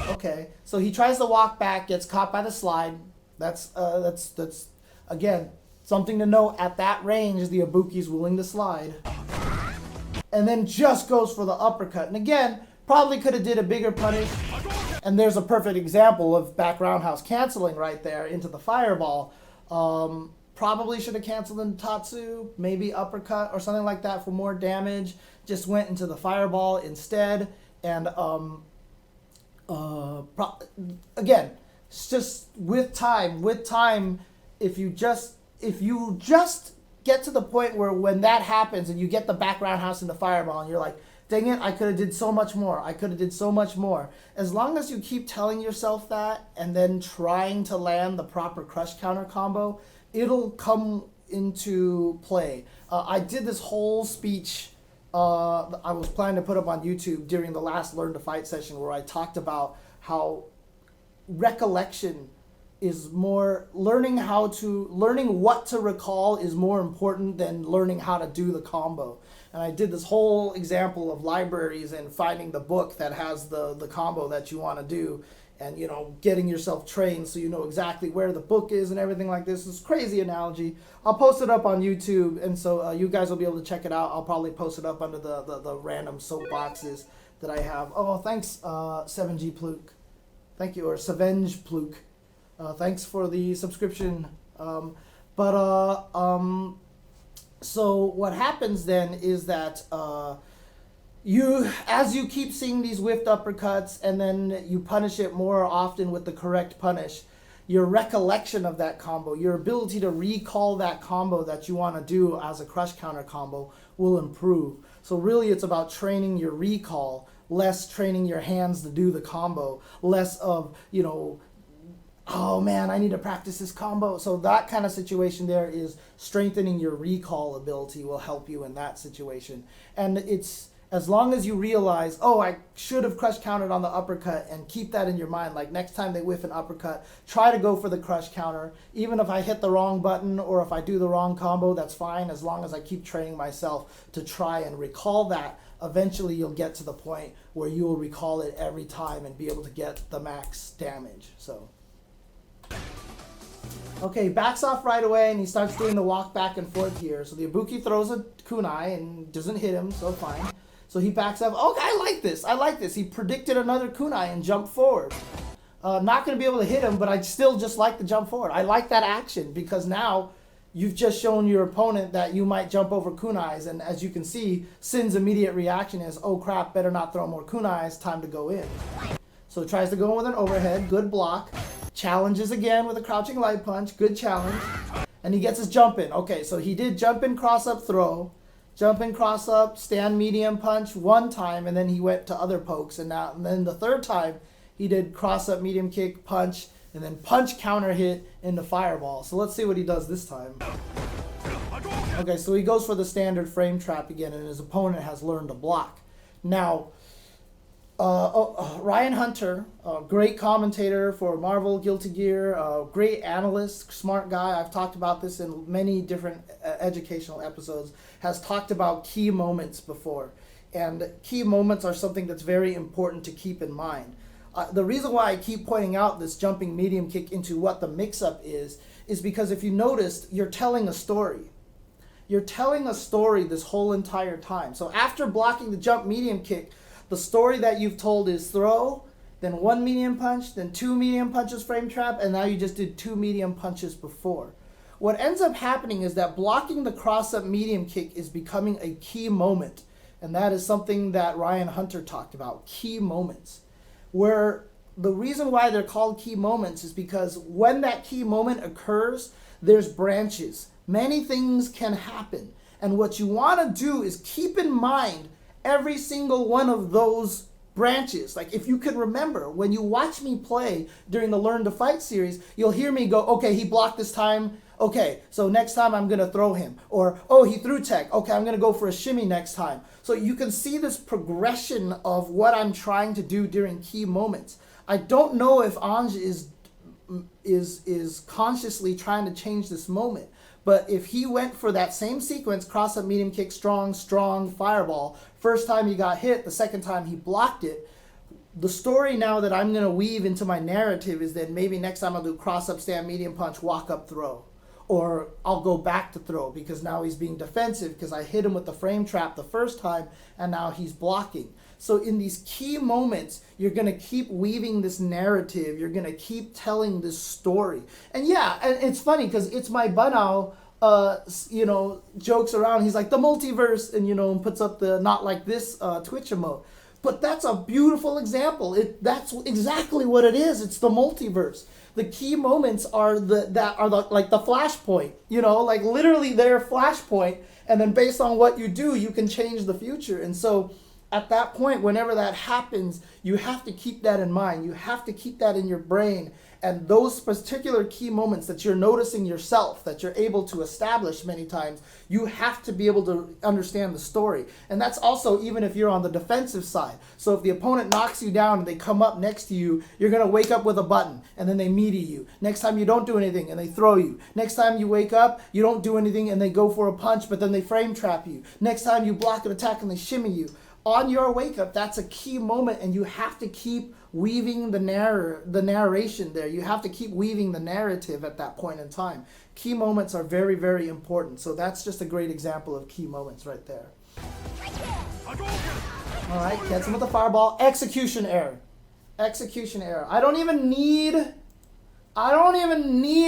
Okay. So he tries to walk back, gets caught by the slide. That's again, something to note. At that range, the Ibuki's willing to slide. And then just goes for the uppercut. And again, probably could have did a bigger punish. And there's a perfect example of back roundhouse canceling right there into the fireball. Probably should have canceled in Tatsu, maybe uppercut or something like that for more damage. Just went into the fireball instead. And again, it's just with time, if you just get to the point where when that happens and you get the back roundhouse in the fireball and you're like, dang it, I could have did so much more. I could have did so much more. As long as you keep telling yourself that and then trying to land the proper crush counter combo, it'll come into play. I did this whole speech I was planning to put up on YouTube during the last Learn to Fight session where I talked about how recollection is more, learning what to recall is more important than learning how to do the combo. And I did this whole example of libraries and finding the book that has the combo that you want to do and, you know, getting yourself trained so you know exactly where the book is and everything like this. It's a crazy analogy. I'll post it up on YouTube, and so you guys will be able to check it out. I'll probably post it up under the random soapboxes that I have. Oh, thanks, 7G Pluke. Thank you, or Savenge Pluke. Thanks for the subscription. So what happens then is that as you keep seeing these whiffed uppercuts and then you punish it more often with the correct punish, your recollection of that combo, your ability to recall that combo that you want to do as a crush counter combo will improve. So really it's about training your recall, less training your hands to do the combo, less of, you know, oh man, I need to practice this combo. So that kind of situation there is strengthening your recall ability will help you in that situation. And it's, as long as you realize, oh, I should have crush countered on the uppercut, and keep that in your mind. Like next time they whiff an uppercut, try to go for the crush counter. Even if I hit the wrong button or if I do the wrong combo, that's fine. As long as I keep training myself to try and recall that, eventually you'll get to the point where you will recall it every time and be able to get the max damage. So. Okay, backs off right away and he starts doing the walk back and forth here. So the Ibuki throws a kunai and doesn't hit him, so fine. So he backs up. Okay, I like this. He predicted another kunai and jumped forward. Not going to be able to hit him, but I still just like the jump forward. I like that action because now you've just shown your opponent that you might jump over kunais. And as you can see, Sin's immediate reaction is, oh crap, better not throw more kunais, time to go in. So he tries to go in with an overhead, good block. Challenges again with a crouching light punch, good challenge. And he gets his jump in. Okay, so he did jump in, cross up, throw. Jump in, cross up, stand medium punch one time, and then he went to other pokes. And then the third time, he did cross up, medium kick, punch, and then punch counter hit into fireball. So let's see what he does this time. Okay, so he goes for the standard frame trap again, and his opponent has learned to block. Now, Ryan Hunter, great commentator for Marvel, Guilty Gear, great analyst, smart guy. I've talked about this in many different educational episodes, has talked about key moments before. And key moments are something that's very important to keep in mind. The reason why I keep pointing out this jumping medium kick into what the mix-up is because if you noticed, you're telling a story. You're telling a story this whole entire time. So after blocking the jump medium kick, the story that you've told is throw, then one medium punch, then two medium punches frame trap, and now you just did two medium punches before. What ends up happening is that blocking the cross-up medium kick is becoming a key moment. And that is something that Ryan Hunter talked about, key moments. Where the reason why they're called key moments is because when that key moment occurs, there's branches. Many things can happen. And what you want to do is keep in mind every single one of those branches. Like if you could remember, when you watch me play during the Learn to Fight series, you'll hear me go, okay, he blocked this time. Okay, so next time I'm going to throw him. Or, oh, he threw tech. Okay, I'm going to go for a shimmy next time. So you can see this progression of what I'm trying to do during key moments. I don't know if Ange is consciously trying to change this moment. But if he went for that same sequence, cross up, medium kick, strong, fireball, first time he got hit, the second time he blocked it, the story now that I'm going to weave into my narrative is that maybe next time I'll do cross up, stand, medium punch, walk up, throw. Or I'll go back to throw because now he's being defensive because I hit him with the frame trap the first time and now he's blocking. So in these key moments, you're going to keep weaving this narrative. You're going to keep telling this story. And yeah, and it's funny because it's my Banao, jokes around. He's like, the multiverse, and, puts up the not like this Twitch emote. But that's a beautiful example. That's exactly what it is. It's the multiverse. The key moments are the flashpoint, like literally their flashpoint. And then based on what you do, you can change the future. And so at that point, whenever that happens, you have to keep that in mind. You have to keep that in your brain. And those particular key moments that you're noticing yourself, that you're able to establish many times, you have to be able to understand the story. And that's also even if you're on the defensive side. So if the opponent knocks you down and they come up next to you, you're going to wake up with a button and then they meaty you. Next time you don't do anything and they throw you. Next time you wake up, you don't do anything and they go for a punch, but then they frame trap you. Next time you block an attack and they shimmy you. On your wake up, that's a key moment, and you have to keep weaving the narration there. You have to keep weaving the narrative at that point in time. Key moments are very, very important. So that's just a great example of key moments right there. All right, gets him with the fireball. Execution error. Execution error. I don't even need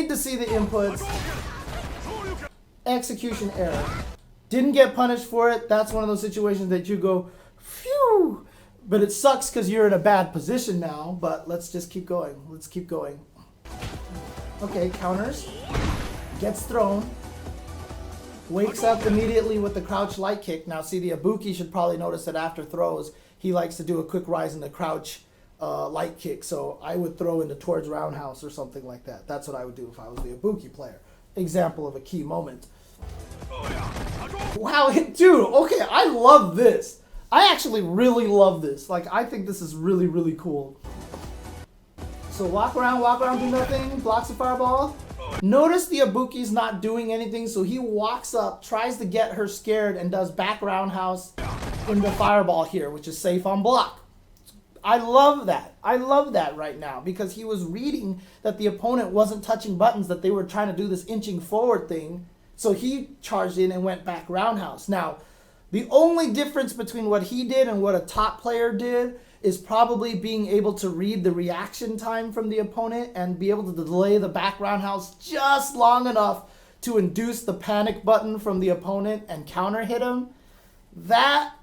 to see the inputs. Execution error. Didn't get punished for it. That's one of those situations that you go, phew. But it sucks because you're in a bad position now. But let's just keep going. Let's keep going. Okay, counters. Gets thrown. Wakes up immediately with the crouch light kick. Now, see, the Ibuki should probably notice that after throws, he likes to do a quick rise in the crouch light kick. So I would throw into towards roundhouse or something like that. That's what I would do if I was the Ibuki player. Example of a key moment. Wow, dude, okay, I love this. I actually really love this. Like, I think this is really, really cool. So walk around, do nothing, blocks the fireball. Notice the Ibuki's not doing anything, so he walks up, tries to get her scared, and does back roundhouse into fireball here, which is safe on block. I love that. I love that right now because he was reading that the opponent wasn't touching buttons, that they were trying to do this inching forward thing. So he charged in and went back roundhouse. Now, the only difference between what he did and what a top player did is probably being able to read the reaction time from the opponent and be able to delay the back roundhouse just long enough to induce the panic button from the opponent and counter hit him. That,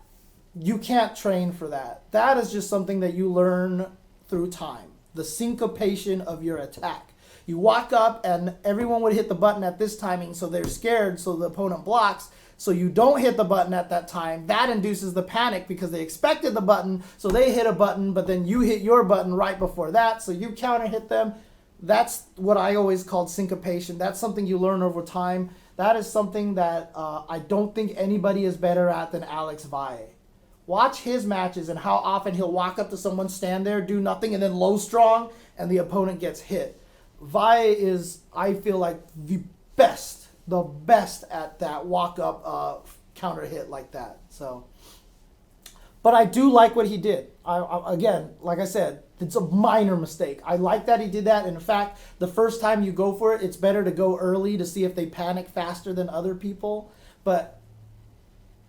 you can't train for that. That is just something that you learn through time. The syncopation of your attack. You walk up and everyone would hit the button at this timing, so they're scared, so the opponent blocks. So you don't hit the button at that time. That induces the panic because they expected the button, so they hit a button, but then you hit your button right before that, so you counter hit them. That's what I always called syncopation. That's something you learn over time. That is something that I don't think anybody is better at than Alex Valle. Watch his matches and how often he'll walk up to someone, stand there, do nothing, and then low strong, and the opponent gets hit. Valle is, I feel like, the best at that walk-up counter hit like that. So, but I do like what he did. Again, like I said, it's a minor mistake. I like that he did that. And in fact, the first time you go for it, it's better to go early to see if they panic faster than other people. But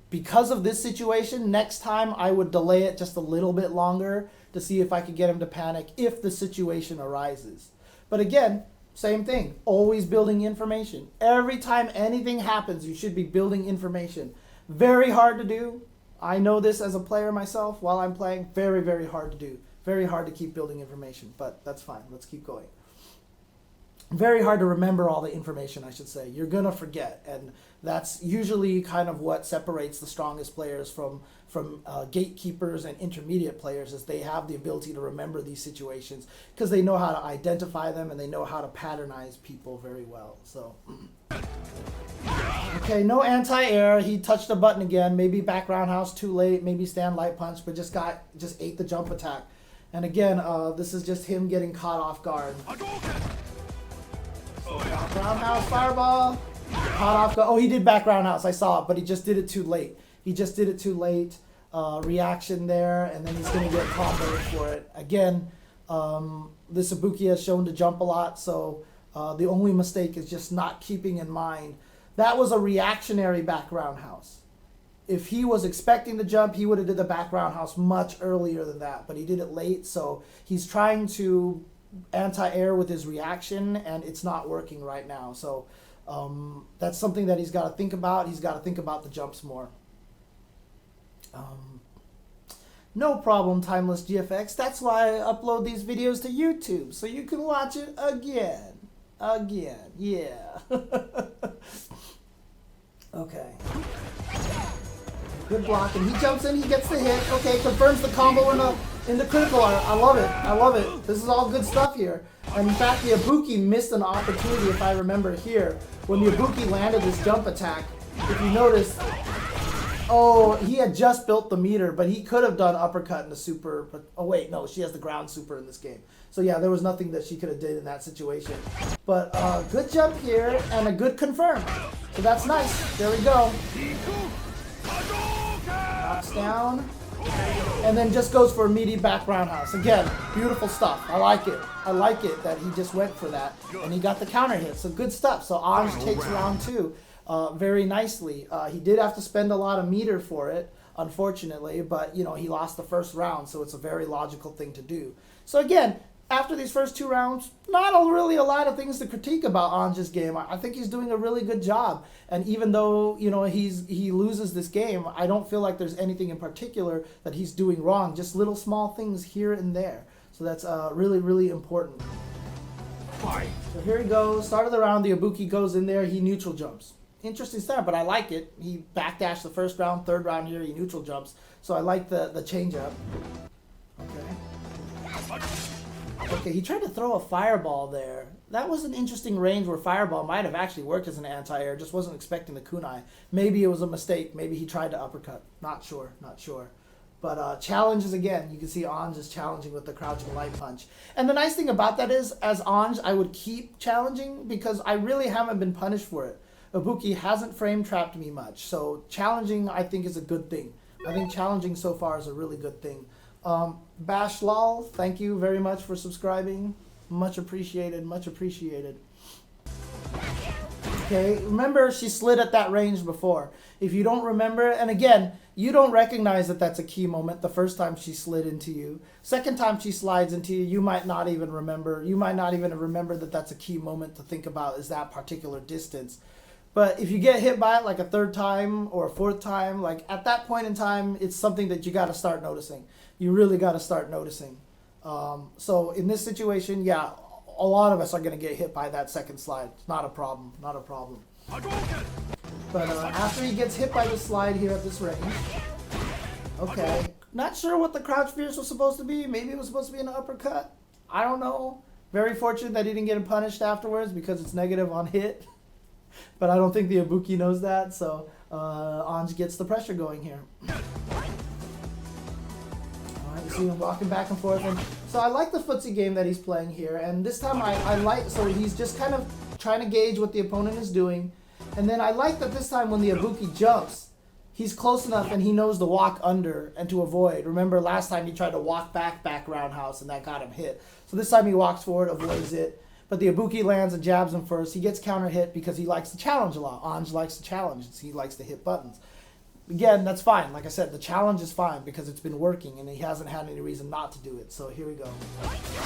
because of this situation, next time I would delay it just a little bit longer to see if I could get him to panic if the situation arises. But again, same thing, always building information. Every time anything happens, you should be building information. Very hard to do. I know this as a player myself while I'm playing. Very, very hard to do. Very hard to keep building information, but that's fine. Let's keep going. Very hard to remember all the information, I should say. You're going to forget, and that's usually kind of what separates the strongest players from gatekeepers and intermediate players, is they have the ability to remember these situations because they know how to identify them and they know how to patternize people very well. So, okay, no anti-air. He touched the button again. Maybe back roundhouse too late. Maybe stand light punch, but just ate the jump attack. And again, this is just him getting caught off guard. Roundhouse fireball. Caught off. Oh, he did back roundhouse. I saw it, but he just did it too late. He just did it too late. Reaction there, and then he's going to get comboed for it. Again, this Ibuki has shown to jump a lot, so the only mistake is just not keeping in mind. That was a reactionary back roundhouse. If he was expecting the jump, he would have did the back roundhouse much earlier than that, but he did it late, so he's trying to anti-air with his reaction, and it's not working right now. So that's something that he's got to think about. He's got to think about the jumps more. No problem, Timeless GFX. That's why I upload these videos to YouTube, so you can watch it again. Yeah. Okay. Good block, and he jumps in, he gets the hit. Okay, confirms the combo in the critical art. I love it. This is all good stuff here. And in fact, the Ibuki missed an opportunity, if I remember here, when the Ibuki landed this jump attack. If you notice, oh, he had just built the meter, but he could have done uppercut in the super. But oh wait, no, she has the ground super in this game. So yeah, there was nothing that she could have did in that situation. But good jump here and a good confirm. So that's nice. There we go. Knocks down. And then just goes for immediate back roundhouse. Again, beautiful stuff. I like it. I like it that he just went for that. And he got the counter hit. So good stuff. So Ange takes round 2 very nicely. He did have to spend a lot of meter for it, unfortunately. But, you know, he lost the first round. So it's a very logical thing to do. So again, after these first 2 rounds, not really a lot of things to critique about Ange's game. I think he's doing a really good job. And even though, you know, he loses this game, I don't feel like there's anything in particular that he's doing wrong. Just little small things here and there. So that's really, really important. So here he goes. Start of the round, the Ibuki goes in there. He neutral jumps. Interesting start, but I like it. He backdashed the first round, third round here, he neutral jumps. So I like the change up. Okay, he tried to throw a fireball there. That was an interesting range where fireball might have actually worked as an anti-air, just wasn't expecting the kunai. Maybe it was a mistake. Maybe he tried to uppercut. Not sure. But challenges again. You can see Ange is challenging with the crouching light punch. And the nice thing about that is, as Ange, I would keep challenging because I really haven't been punished for it. Ibuki hasn't frame trapped me much. So challenging, I think, is a good thing. I think challenging so far is a really good thing. Bash Lol, thank you very much for subscribing. Much appreciated, much appreciated. Okay, remember she slid at that range before. If you don't remember, and again, you don't recognize that that's a key moment the first time she slid into you. Second time she slides into you, you might not even remember. You might not even remember that that's a key moment to think about is that particular distance. But if you get hit by it like a third time or a fourth time, like at that point in time, it's something that you got to start noticing. You really got to start noticing. So in this situation, yeah, a lot of us are going to get hit by that second slide. It's not a problem, not a problem. But after he gets hit by the slide here at this range, okay, not sure what the crouch fierce was supposed to be. Maybe it was supposed to be an uppercut. I don't know. Very fortunate that he didn't get punished afterwards because it's negative on hit. But I don't think the Ibuki knows that, so Ange gets the pressure going here. You see him walking back and forth, and so I like the footsie game that he's playing here. And this time I like, so he's just kind of trying to gauge what the opponent is doing, and then I like that this time when the Ibuki jumps, he's close enough and he knows to walk under and to avoid. Remember last time he tried to walk back roundhouse and that got him hit. So this time he walks forward, avoids it, but the Ibuki lands and jabs him first. He gets counter hit because he likes to challenge a lot. Ange likes to challenge, he likes to hit buttons. Again, that's fine. Like I said, the challenge is fine because it's been working and he hasn't had any reason not to do it. So here we go.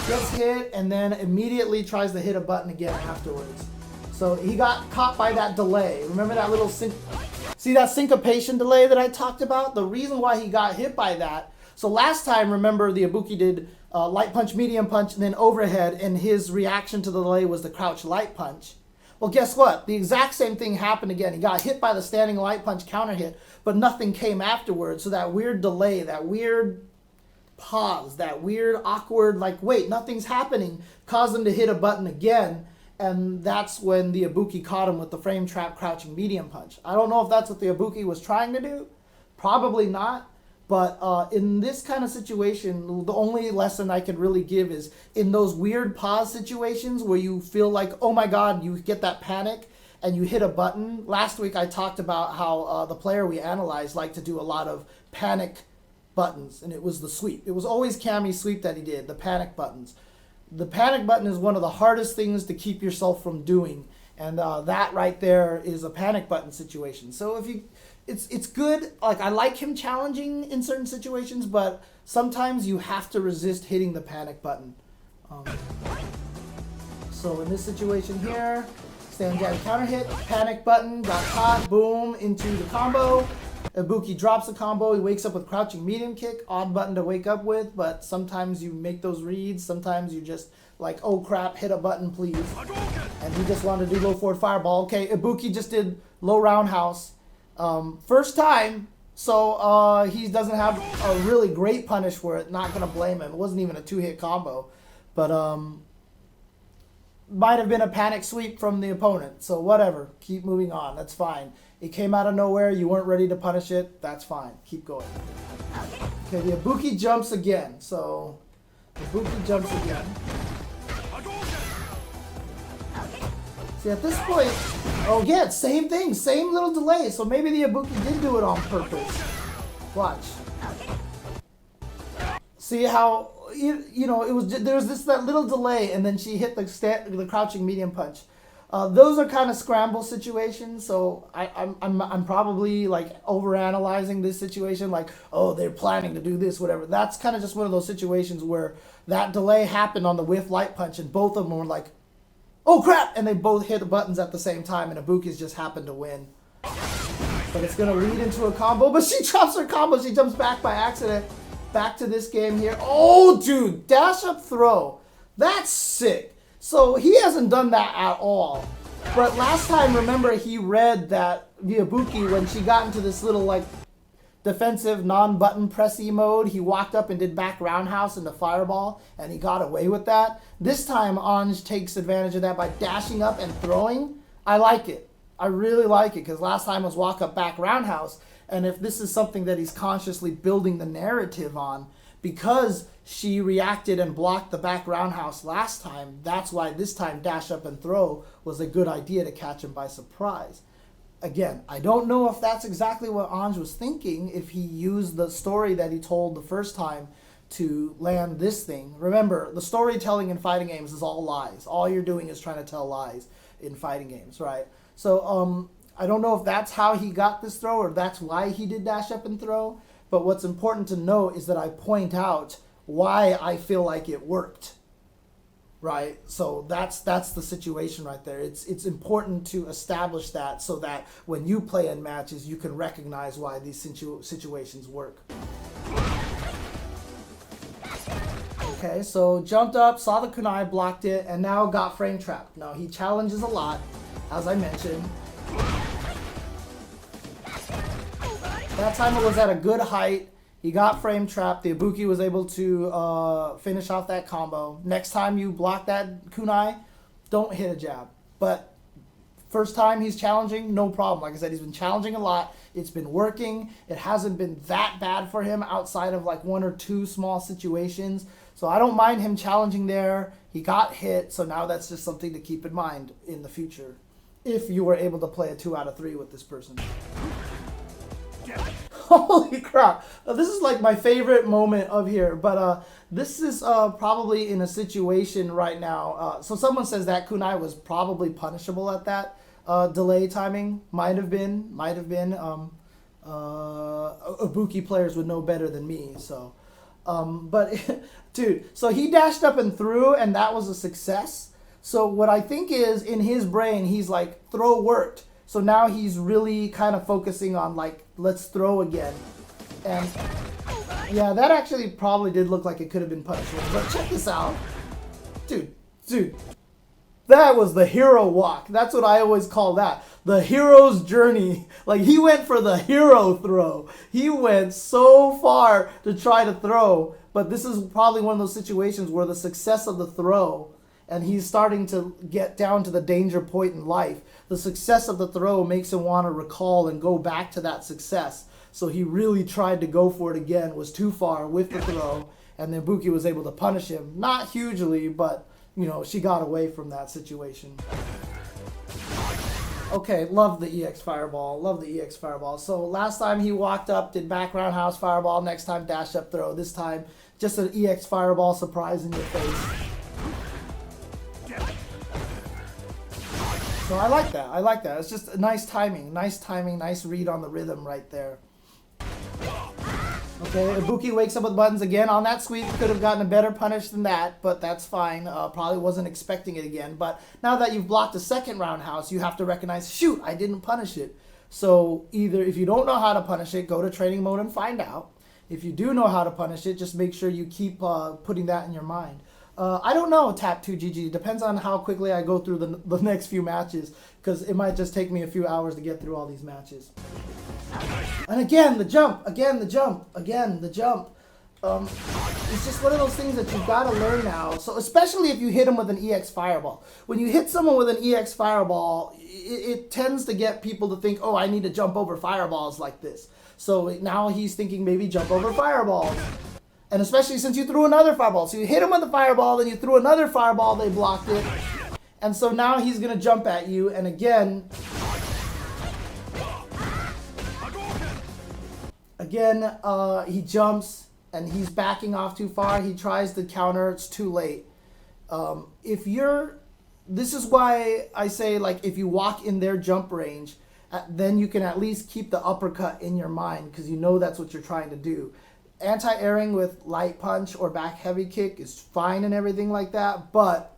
Gets hit and then immediately tries to hit a button again afterwards. So he got caught by that delay. Remember that little see that syncopation delay that I talked about? The reason why he got hit by that. So last time, remember, the Ibuki did light punch, medium punch, and then overhead, and his reaction to the delay was the crouch light punch. Well, guess what? The exact same thing happened again. He got hit by the standing light punch counter hit, but nothing came afterwards. So that weird delay, that weird pause, that weird awkward, like, wait, nothing's happening, caused him to hit a button again. And that's when the Ibuki caught him with the frame trap crouching medium punch. I don't know if that's what the Ibuki was trying to do. Probably not. But in this kind of situation, the only lesson I could really give is in those weird pause situations where you feel like, oh my God, you get that panic and you hit a button. Last week I talked about how the player we analyzed liked to do a lot of panic buttons, and it was the sweep. It was always Cammy's sweep that he did, the panic buttons. The panic button is one of the hardest things to keep yourself from doing, and that right there is a panic button situation. So if you... It's good. Like, I like him challenging in certain situations, but sometimes you have to resist hitting the panic button. So in this situation here, stand jab counter hit, panic button, got caught, boom, into the combo. Ibuki drops the combo, he wakes up with crouching medium kick, odd button to wake up with, but sometimes you make those reads, sometimes you just like, oh crap, hit a button please. And he just wanted to do low forward fireball. Okay, Ibuki just did low roundhouse. First time, so he doesn't have a really great punish for it. Not gonna blame him. It wasn't even a 2-hit combo, but might have been a panic sweep from the opponent. So whatever, keep moving on. That's fine. It came out of nowhere. You weren't ready to punish it. That's fine. Keep going. Okay, the Ibuki jumps again. So the Ibuki jumps again. See, at this point, oh yeah, same thing, same little delay. So maybe the Ibuki did do it on purpose. Watch. See how you know it was? There was that little delay, and then she hit the crouching medium punch. Those are kind of scramble situations. So I'm probably like overanalyzing this situation. Like, oh, they're planning to do this, whatever. That's kind of just one of those situations where that delay happened on the whiff light punch, and both of them were like, oh crap! And they both hit the buttons at the same time, and Ibuki's just happened to win. But it's gonna lead into a combo, but she drops her combo, she jumps back by accident. Back to this game here. Oh dude, dash up throw. That's sick. So he hasn't done that at all. But last time, remember, he read that the Ibuki, when she got into this little like defensive non-button pressy mode, he walked up and did back roundhouse into fireball, and he got away with that. This time, Ange takes advantage of that by dashing up and throwing. I like it. I really like it, because last time was walk up back roundhouse, and if this is something that he's consciously building the narrative on, because she reacted and blocked the back roundhouse last time, that's why this time dash up and throw was a good idea to catch him by surprise. Again, I don't know if that's exactly what Ange was thinking, if he used the story that he told the first time to land this thing. Remember, the storytelling in fighting games is all lies. All you're doing is trying to tell lies in fighting games, right? So I don't know if that's how he got this throw or that's why he did dash up and throw, but what's important to note is that I point out why I feel like it worked. Right, so that's the situation right there. It's important to establish that so that when you play in matches, you can recognize why these situations work. Okay, so jumped up, saw the kunai, blocked it, and now got frame trapped. Now he challenges a lot, as I mentioned. That time it was at a good height. He got frame trapped. The Ibuki was able to finish off that combo. Next time you block that kunai, don't hit a jab. But first time he's challenging, no problem. Like I said, he's been challenging a lot. It's been working. It hasn't been that bad for him outside of like 1 or 2 small situations. So I don't mind him challenging there. He got hit, so now that's just something to keep in mind in the future if you were able to play a 2 out of 3 with this person. Holy crap. This is like my favorite moment of here, but this is probably in a situation right now. So someone says that kunai was probably punishable at that delay timing. Might have been. Ibuki players would know better than me, so. But, dude, so he dashed up and threw, and that was a success. So what I think is, in his brain, he's like, throw worked. So now he's really kind of focusing on like, let's throw again. And yeah, that actually probably did look like it could have been punishable. But check this out. Dude. That was the hero walk. That's what I always call that. The hero's journey. Like, he went for the hero throw. He went so far to try to throw. But this is probably one of those situations where the success of the throw, and he's starting to get down to the danger point in life, the success of the throw makes him want to recall and go back to that success. So he really tried to go for it again, was too far with the throw, and then Ibuki was able to punish him. Not hugely, but, you know, she got away from that situation. Okay, love the EX Fireball. Love the EX Fireball. So last time he walked up, did back roundhouse Fireball. Next time, dash up throw. This time, just an EX Fireball surprise in your face. So I like that. I like that. It's just nice timing. Nice timing. Nice read on the rhythm right there. Okay, Ibuki wakes up with buttons again on that sweep. Could have gotten a better punish than that, but that's fine. Probably wasn't expecting it again. But now that you've blocked a second roundhouse, you have to recognize, shoot, I didn't punish it. So either if you don't know how to punish it, go to training mode and find out. If you do know how to punish it, just make sure you keep putting that in your mind. I don't know, Tap2GG. Depends on how quickly I go through the next few matches, because it might just take me a few hours to get through all these matches. And again, the jump. Again, the jump. Again, the jump. It's just one of those things that you've got to learn now. So especially if you hit him with an EX Fireball. When you hit someone with an EX Fireball, it tends to get people to think, oh, I need to jump over fireballs like this. So now he's thinking maybe jump over fireballs. And especially since you threw another fireball. So you hit him with the fireball, then you threw another fireball, they blocked it. And so now he's going to jump at you. And again, he jumps and he's backing off too far. He tries to counter. It's too late. This is why I say, like, if you walk in their jump range, then you can at least keep the uppercut in your mind because you know that's what you're trying to do. Anti-airing with light punch or back heavy kick is fine and everything like that, but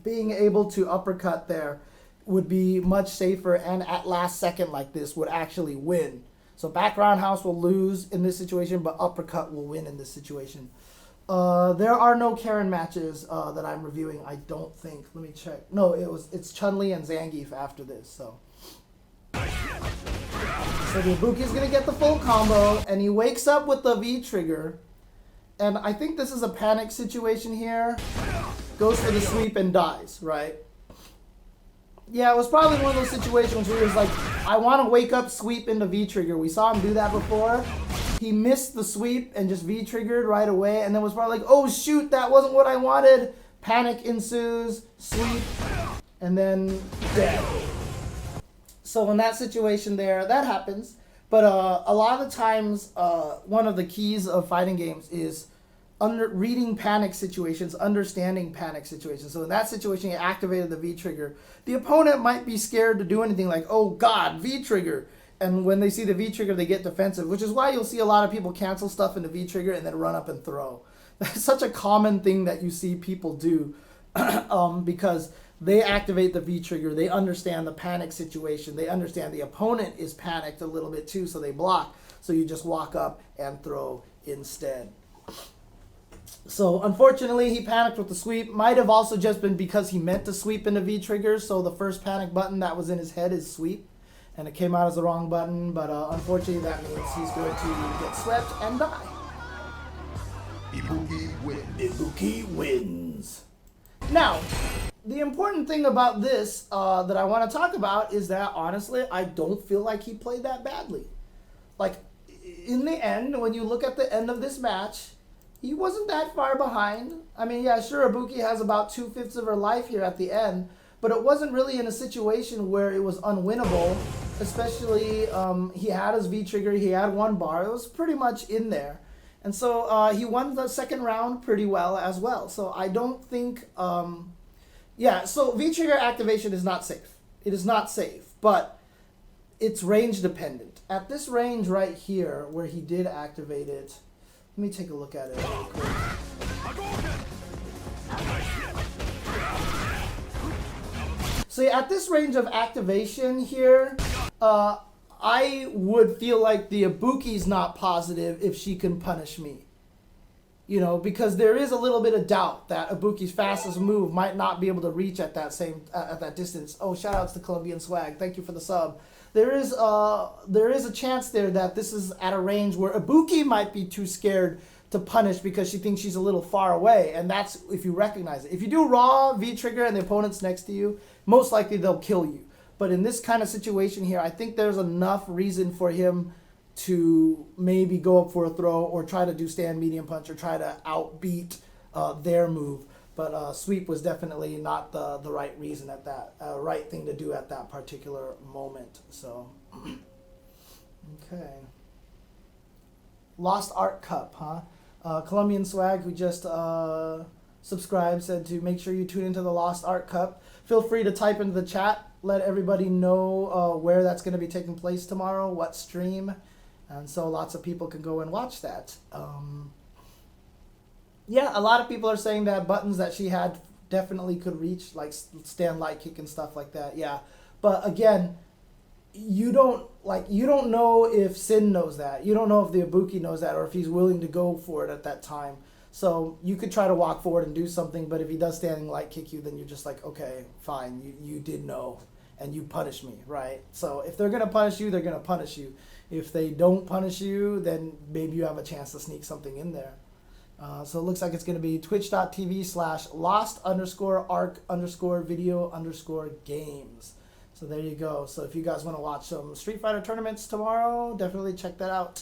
being able to uppercut there would be much safer, and at last second like this would actually win. So back roundhouse will lose in this situation, but uppercut will win in this situation. There are no Karen matches that I'm reviewing, I don't think. Let me check. No, it's Chun-Li and Zangief after this, so. So the Ibuki's going to get the full combo, and he wakes up with the V trigger. And I think this is a panic situation here. Goes for the sweep and dies, right? Yeah, it was probably one of those situations where he was like, I want to wake up, sweep into V trigger. We saw him do that before. He missed the sweep and just V triggered right away, and then was probably like, oh shoot, that wasn't what I wanted. Panic ensues, sweep, and then dead. So in that situation there, that happens. But a lot of the times, one of the keys of fighting games is reading panic situations, understanding panic situations. So in that situation, you activated the V trigger. The opponent might be scared to do anything like, oh God, V trigger. And when they see the V trigger, they get defensive, which is why you'll see a lot of people cancel stuff into V trigger and then run up and throw. That's such a common thing that you see people do because they activate the V trigger. They understand the panic situation. They understand the opponent is panicked a little bit too, so they block. So you just walk up and throw instead. So unfortunately, he panicked with the sweep. Might have also just been because he meant to sweep into V trigger. So the first panic button that was in his head is sweep. And it came out as the wrong button. But unfortunately, that means he's going to get swept and die. Ibuki wins. Ibuki wins. Now, the important thing about this that I want to talk about is that, honestly, I don't feel like he played that badly. Like, in the end, when you look at the end of this match, he wasn't that far behind. I mean, yeah, sure, Ibuki has about 2/5 of her life here at the end, but it wasn't really in a situation where it was unwinnable, especially he had his V-trigger, he had one bar. It was pretty much in there. And so he won the second round pretty well as well. So I don't think... so V-trigger activation is not safe. It is not safe, but it's range dependent. At this range right here, where he did activate it, let me take a look at it really quick. So yeah, at this range of activation here, I would feel like the Ibuki's not positive if she can punish me. You know, because there is a little bit of doubt that Ibuki's fastest move might not be able to reach at that distance. Oh, shout outs to Colombian Swag. Thank you for the sub. There is a chance there that this is at a range where Ibuki might be too scared to punish because she thinks she's a little far away, and that's if you recognize it. If you do raw V-trigger and the opponent's next to you, most likely they'll kill you. But in this kind of situation here, I think there's enough reason for him to maybe go up for a throw or try to do stand medium punch or try to outbeat their move. But sweep was definitely not the right reason at that, right thing to do at that particular moment. So, okay. Lost Art Cup, huh? Colombian Swag, who just subscribed, said to make sure you tune into the Lost Art Cup. Feel free to type into the chat. Let everybody know where that's going to be taking place tomorrow, what stream. And so lots of people can go and watch that. Yeah, a lot of people are saying that buttons that she had definitely could reach, like stand light kick and stuff like that. Yeah, but again, you don't know if Sin knows that. You don't know if the Ibuki knows that, or if he's willing to go for it at that time. So you could try to walk forward and do something, but if he does standing light kick you, then you're just like, okay, fine, you did know, and you punish me, right? So if they're gonna punish you, they're gonna punish you. If they don't punish you, then maybe you have a chance to sneak something in there. So it looks like it's going to be twitch.tv/lost_arc_video_games. So there you go. So if you guys want to watch some Street Fighter tournaments tomorrow, definitely check that out.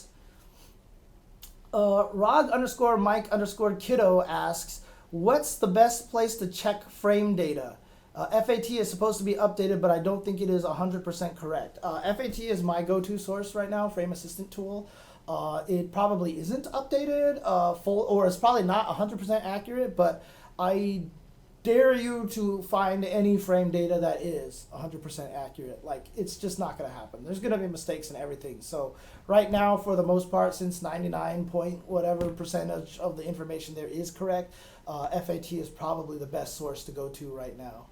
Rog_Mike_Kiddo asks, what's the best place to check frame data? FAT is supposed to be updated, but I don't think it is 100% correct. FAT is my go-to source right now, Frame Assistant tool. It probably isn't updated or it's probably not 100% accurate, but I dare you to find any frame data that is 100% accurate. Like, it's just not going to happen. There's going to be mistakes in everything. So right now, for the most part, since 99 point whatever percentage of the information there is correct, FAT is probably the best source to go to right now.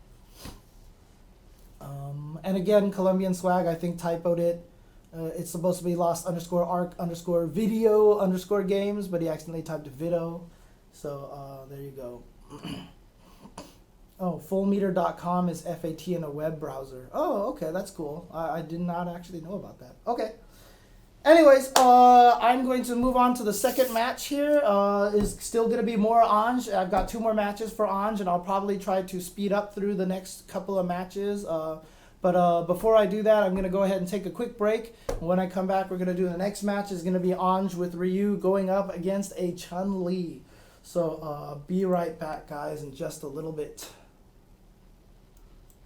And again, Colombian Swag, I think, typoed it. It's supposed to be lost_arc_video_games, but he accidentally typed video. So there you go. Oh, fullmeter.com is FAT in a web browser. Oh, okay, that's cool. I did not actually know about that. Okay. Anyways, I'm going to move on to the second match here. Is still going to be more Ange. I've got 2 more matches for Ange, and I'll probably try to speed up through the next couple of matches. But before I do that, I'm going to go ahead and take a quick break. When I come back, we're going to do the next match. Is going to be Ange with Ryu going up against a Chun-Li. So be right back, guys, in just a little bit.